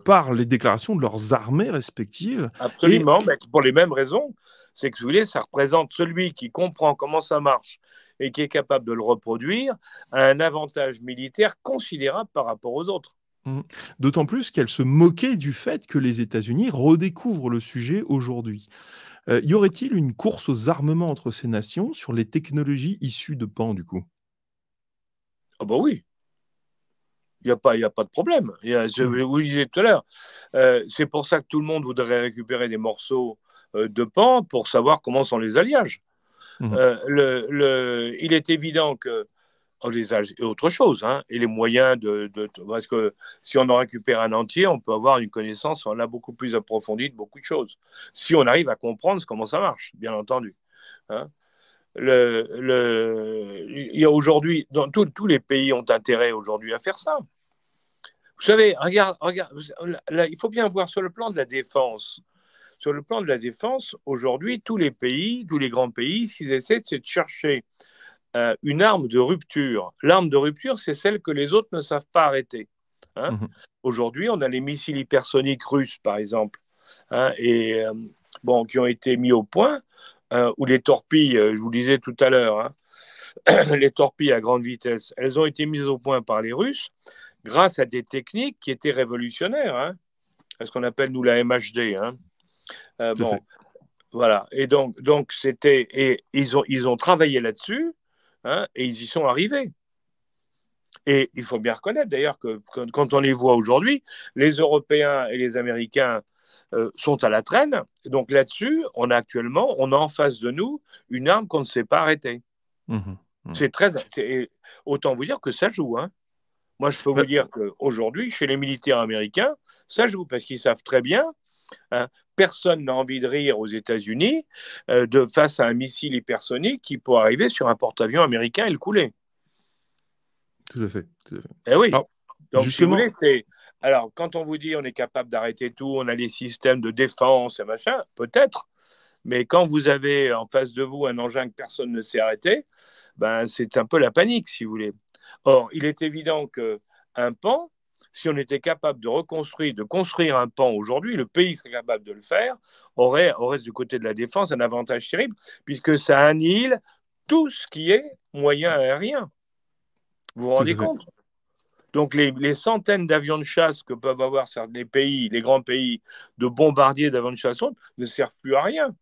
par les déclarations de leurs armées respectives. Absolument, mais pour les mêmes raisons. C'est que, vous voulez, ça représente celui qui comprend comment ça marche et qui est capable de le reproduire a un avantage militaire considérable par rapport aux autres. D'autant plus qu'elle se moquait du fait que les États-Unis redécouvrent le sujet aujourd'hui. Y aurait-il une course aux armements entre ces nations sur les technologies issues de pans, du coup? Ah bah oui. Il n'y a pas de problème. Je vous disais tout à l'heure, c'est pour ça que tout le monde voudrait récupérer des morceaux de pans pour savoir comment sont les alliages. Il est évident que et autre chose, hein, et les moyens parce que si on en récupère un entier, on peut avoir une connaissance beaucoup plus approfondie de beaucoup de choses. Si on arrive à comprendre comment ça marche, bien entendu. Hein. Il y a aujourd'hui, tous les pays ont intérêt aujourd'hui à faire ça. Vous savez, regarde, là, il faut bien voir sur le plan de la défense. Sur le plan de la défense, aujourd'hui, tous les grands pays, ce qu'ils essaient, c'est de chercher une arme de rupture. L'arme de rupture, c'est celle que les autres ne savent pas arrêter. Hein. Aujourd'hui, on a les missiles hypersoniques russes, par exemple, hein, bon, qui ont été mis au point, ou les torpilles, je vous le disais tout à l'heure, hein, les torpilles à grande vitesse, elles ont été mises au point par les Russes grâce à des techniques qui étaient révolutionnaires, hein, ce qu'on appelle, nous, la MHD. Hein. Bon, voilà. Et donc ils ont travaillé là-dessus, hein, et ils y sont arrivés. Et il faut bien reconnaître d'ailleurs que quand on les voit aujourd'hui, les Européens et les Américains sont à la traîne. Donc là-dessus, on a en face de nous une arme qu'on ne sait pas arrêter. Autant vous dire que ça joue. Hein. Moi, je peux vous dire qu'aujourd'hui, chez les militaires américains, ça joue parce qu'ils savent très bien. Hein, personne n'a envie de rire aux États-Unis face à un missile hypersonique qui peut arriver sur un porte-avions américain et le couler. Tout à fait. Eh oui. Alors, donc, justement... si vous voulez, alors, quand on vous dit on est capable d'arrêter tout, on a les systèmes de défense et machin, peut-être. Mais quand vous avez en face de vous un engin que personne ne sait arrêter, ben, c'est un peu la panique, si vous voulez. Or, il est évident qu'un pan, si on était capable de construire un pan aujourd'hui, le pays serait capable de le faire, aurait du côté de la défense un avantage terrible, puisque ça annihile tout ce qui est moyen aérien. Vous vous rendez compte ? Donc, les centaines d'avions de chasse que peuvent avoir les grands pays, de bombardiers d'avions de chasse, ne servent plus à rien.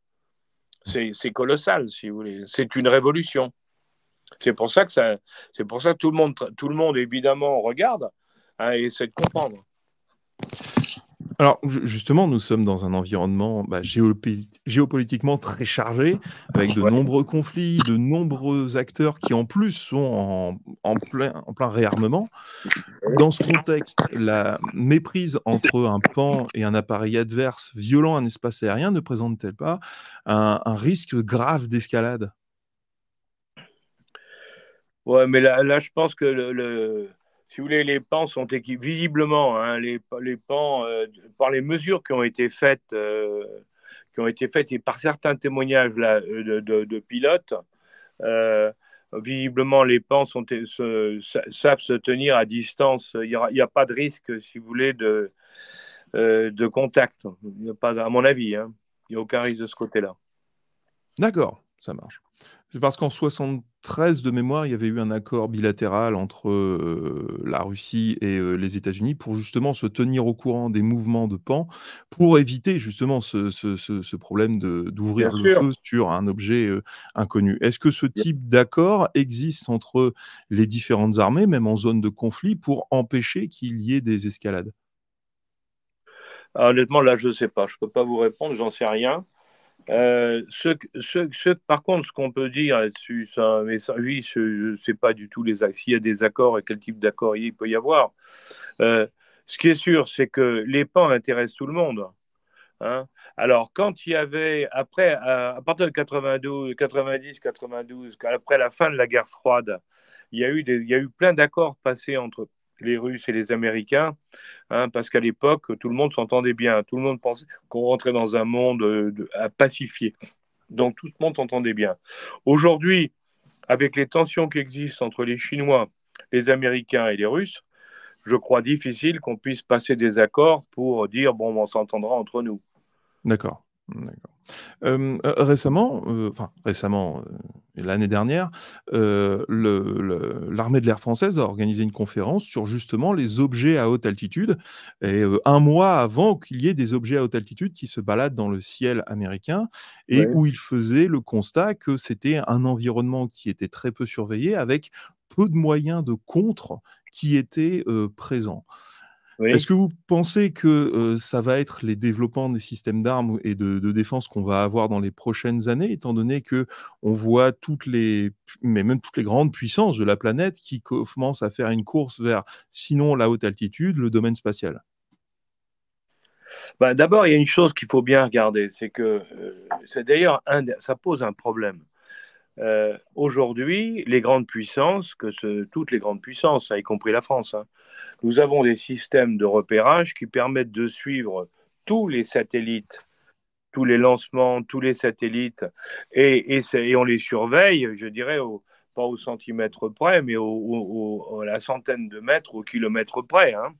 C'est colossal, si vous voulez. C'est une révolution. C'est pour ça que tout le monde évidemment, regarde, hein, et essaie de comprendre. Alors, justement, nous sommes dans un environnement géopolitiquement très chargé, avec de nombreux conflits, de nombreux acteurs qui, en plus, sont en plein réarmement. Dans ce contexte, la méprise entre un pan et un appareil adverse violant un espace aérien ne présente-t-elle pas un risque grave d'escalade ? Ouais, mais là, je pense que si vous voulez, les pans sont équipés visiblement, hein, les pans par les mesures qui ont été faites et par certains témoignages là, de pilotes, visiblement les pans savent se tenir à distance. Il n'y a pas de risque, si vous voulez, de contact. Il y a pas, à mon avis, hein, il n'y a aucun risque de ce côté-là. D'accord, ça marche. C'est parce qu'en 1973, de mémoire, il y avait eu un accord bilatéral entre la Russie et les États-Unis pour justement se tenir au courant des mouvements de pan, pour éviter justement ce problème d'ouvrir le feu sur un objet inconnu. Est-ce que ce type d'accord existe entre les différentes armées, même en zone de conflit, pour empêcher qu'il y ait des escalades ? Honnêtement, là, je ne sais pas. Je ne peux pas vous répondre, j'en sais rien. Par contre, ce qu'on peut dire là-dessus, oui, je ne sais pas du tout s'il y a des accords et quel type d'accord il peut y avoir. Ce qui est sûr, c'est que les pans intéressent tout le monde. Hein. Alors, quand il y avait, après, à partir de 90, 92, après la fin de la guerre froide, il y a eu plein d'accords passés entre les Russes et les Américains, hein, parce qu'à l'époque, tout le monde s'entendait bien. Tout le monde pensait qu'on rentrait dans un monde à pacifier. Donc, tout le monde s'entendait bien. Aujourd'hui, avec les tensions qui existent entre les Chinois, les Américains et les Russes, je crois difficile qu'on puisse passer des accords pour dire, bon, on s'entendra entre nous. D'accord. Récemment, l'année dernière, l'armée de l'air française a organisé une conférence sur justement les objets à haute altitude, et un mois avant qu'il y ait des objets à haute altitude qui se baladent dans le ciel américain, et où il faisait le constat que c'était un environnement qui était très peu surveillé, avec peu de moyens de contre qui étaient présents. Oui. Est-ce que vous pensez que ça va être les développements des systèmes d'armes et de défense qu'on va avoir dans les prochaines années, étant donné qu'on voit même toutes les grandes puissances de la planète qui commencent à faire une course vers, sinon la haute altitude, le domaine spatial? D'abord, il y a une chose qu'il faut bien regarder, c'est que ça pose un problème. Aujourd'hui, les grandes puissances, toutes les grandes puissances, y compris la France, hein, nous avons des systèmes de repérage qui permettent de suivre tous les satellites, tous les lancements, tous les satellites, et on les surveille, je dirais, pas au centimètre près, mais à la centaine de mètres, au kilomètre près. Hein.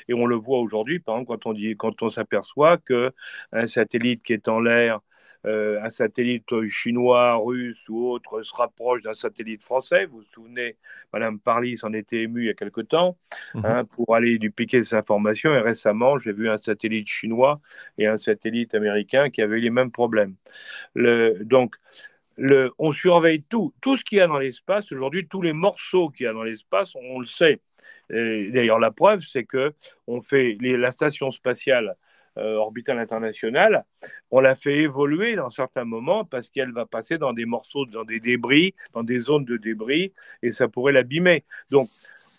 Et on le voit aujourd'hui, par exemple, quand on s'aperçoit qu'un satellite qui est en l'air, un satellite chinois, russe ou autre, se rapproche d'un satellite français. Vous vous souvenez, Madame Parly s'en était émue il y a quelque temps, pour aller lui piquer ces informations. Et récemment, j'ai vu un satellite chinois et un satellite américain qui avaient eu les mêmes problèmes. Donc, on surveille tout ce qu'il y a dans l'espace. Aujourd'hui, tous les morceaux qu'il y a dans l'espace, on le sait. D'ailleurs, la preuve, c'est que on fait la station spatiale orbitale internationale, on l'a fait évoluer dans certains moments parce qu'elle va passer dans des morceaux, dans des débris, dans des zones de débris, et ça pourrait l'abîmer. Donc,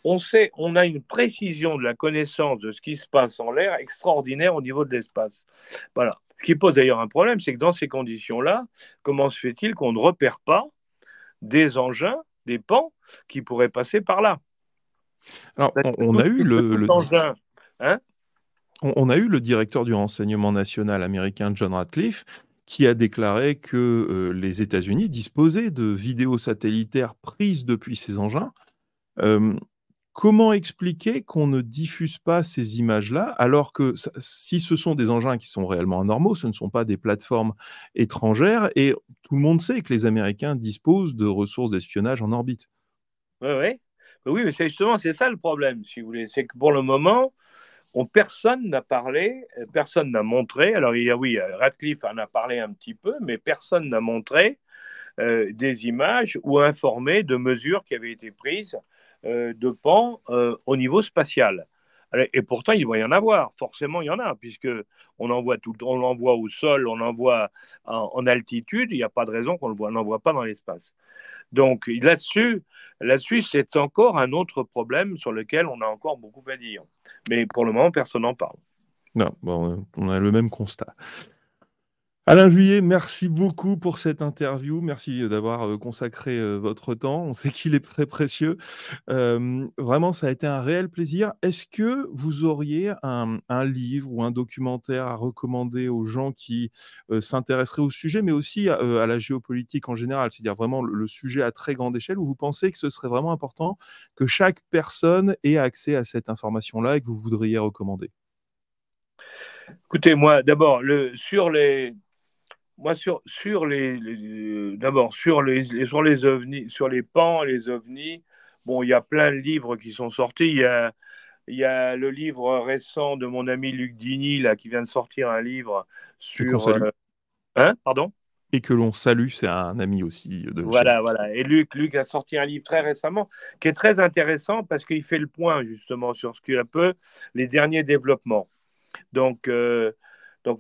on sait, on a une précision de la connaissance de ce qui se passe en l'air extraordinaire au niveau de l'espace. Voilà. Ce qui pose d'ailleurs un problème, c'est que dans ces conditions-là, comment se fait-il qu'on ne repère pas des engins, des pans qui pourraient passer par là? Alors, on a eu engin, hein? On a eu le directeur du renseignement national américain John Ratcliffe qui a déclaré que les États-Unis disposaient de vidéos satellitaires prises depuis ces engins. Comment expliquer qu'on ne diffuse pas ces images-là, alors que si ce sont des engins qui sont réellement anormaux, ce ne sont pas des plateformes étrangères, et tout le monde sait que les Américains disposent de ressources d'espionnage en orbite. Oui, mais c'est ça le problème, si vous voulez. C'est que pour le moment, personne n'a parlé, personne n'a montré. Alors, Ratcliffe en a parlé un petit peu, mais personne n'a montré des images ou informé de mesures qui avaient été prises de pans au niveau spatial. Et pourtant, il doit y en avoir. Forcément, il y en a, puisque on l'envoie au sol, on l'envoie en altitude. Il n'y a pas de raison qu'on n'envoie pas dans l'espace. Donc là-dessus, c'est encore un autre problème sur lequel on a encore beaucoup à dire. Mais pour le moment, personne n'en parle. Non, bon, on a le même constat. Alain Juillet, merci beaucoup pour cette interview. Merci d'avoir consacré votre temps. On sait qu'il est très précieux. Vraiment, ça a été un réel plaisir. Est-ce que vous auriez un livre ou un documentaire à recommander aux gens qui s'intéresseraient au sujet, mais aussi à la géopolitique en général, c'est-à-dire vraiment le sujet à très grande échelle, où vous pensez que ce serait vraiment important que chaque personne ait accès à cette information-là et que vous voudriez recommander? Écoutez, moi, d'abord, sur les ovnis, sur les pans, les ovnis, bon, il y a plein de livres qui sont sortis. Il y a le livre récent de mon ami Luc Dini, là, qui vient de sortir un livre sur. Pardon? Et que l'on salue, c'est un ami aussi de Voilà. Et Luc a sorti un livre très récemment qui est très intéressant parce qu'il fait le point justement sur ce qu'il a peu les derniers développements. Donc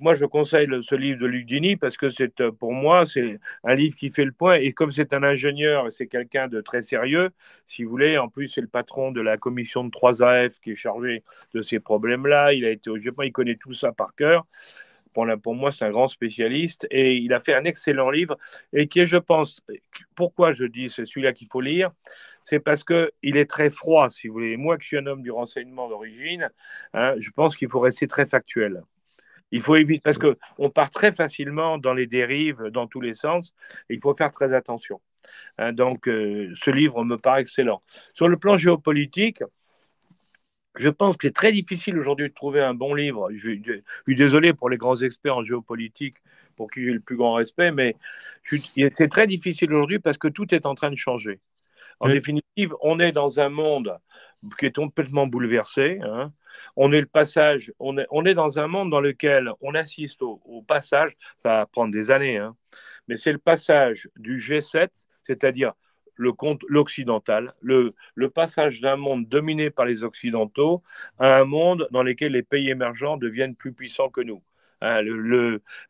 moi, je conseille ce livre de Luc Dini parce que pour moi, c'est un livre qui fait le point. Et comme c'est un ingénieur, c'est quelqu'un de très sérieux, si vous voulez. En plus, c'est le patron de la commission de 3AF qui est chargé de ces problèmes-là. Il a été au Japon, il connaît tout ça par cœur. Pour moi, c'est un grand spécialiste. Et il a fait un excellent livre et qui est, je pense, pourquoi je dis c'est celui-là qu'il faut lire, c'est parce qu'il est très froid, si vous voulez. Moi, qui suis un homme du renseignement d'origine, je pense qu'il faut rester très factuel. Il faut éviter, parce qu'on part très facilement dans les dérives, dans tous les sens, et il faut faire très attention. Donc, ce livre me paraît excellent. Sur le plan géopolitique, je pense que c'est très difficile aujourd'hui de trouver un bon livre. Je suis désolé pour les grands experts en géopolitique, pour qui j'ai le plus grand respect, mais c'est très difficile aujourd'hui parce que tout est en train de changer. En définitive, on est dans un monde qui est complètement bouleversé. On est dans un monde dans lequel on assiste au passage, ça va prendre des années, mais c'est le passage du G7, c'est-à-dire l'occidental, le passage d'un monde dominé par les Occidentaux à un monde dans lequel les pays émergents deviennent plus puissants que nous.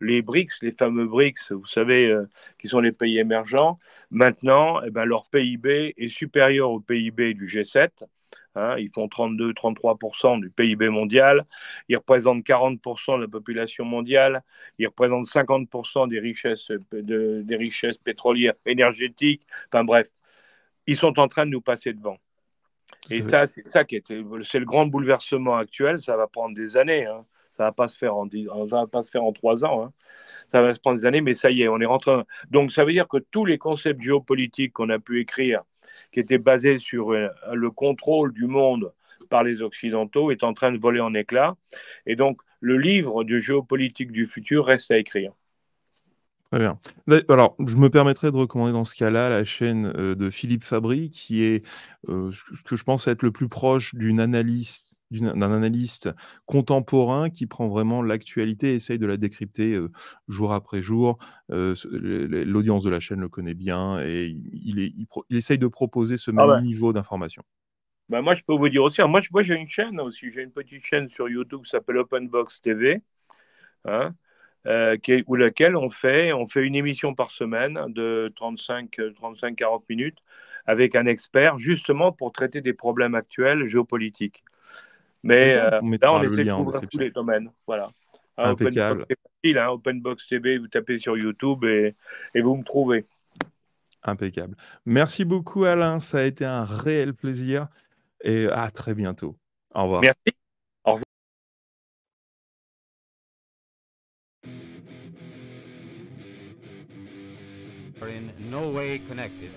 Les BRICS, les fameux BRICS, vous savez, qui sont les pays émergents, maintenant, leur PIB est supérieur au PIB du G7. Ils font 32-33% du PIB mondial, ils représentent 40% de la population mondiale, ils représentent 50% des richesses pétrolières, énergétiques, enfin bref, ils sont en train de nous passer devant. Et ça, c'est le grand bouleversement actuel, ça va prendre des années, ça ne va pas se faire en 3 ans, ça va se prendre des années, mais ça y est, on est rentré. Donc ça veut dire que tous les concepts géopolitiques qu'on a pu écrire, qui étaient basés sur le contrôle du monde par les Occidentaux est en train de voler en éclats. Et donc, le livre de géopolitique du futur reste à écrire. Très bien. Alors, je me permettrai de recommander dans ce cas-là la chaîne de Philippe Fabry, qui est ce que je pense être le plus proche d'un analyste contemporain qui prend vraiment l'actualité et essaye de la décrypter jour après jour. L'audience de la chaîne le connaît bien et il essaye de proposer ce même niveau d'information. Ben moi, je peux vous dire aussi, moi j'ai une chaîne aussi, j'ai une petite chaîne sur YouTube qui s'appelle Openbox TV, hein, où laquelle on fait une émission par semaine de 35-40 minutes avec un expert, justement pour traiter des problèmes actuels géopolitiques. Mais là, on essaie de couvrir tous les domaines. Voilà. Impeccable. Openbox TV, vous tapez sur YouTube et vous me trouvez. Impeccable. Merci beaucoup, Alain. Ça a été un réel plaisir. Et à très bientôt. Au revoir. Merci. Au revoir. Are in no way connected.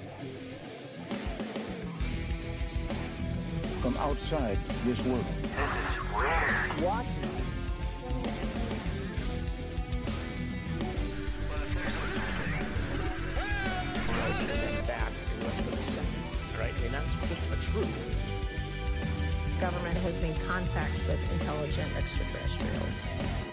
From outside this world. What? Back in less than a second, right? And that's just the truth. Government has made contact with intelligent extraterrestrials.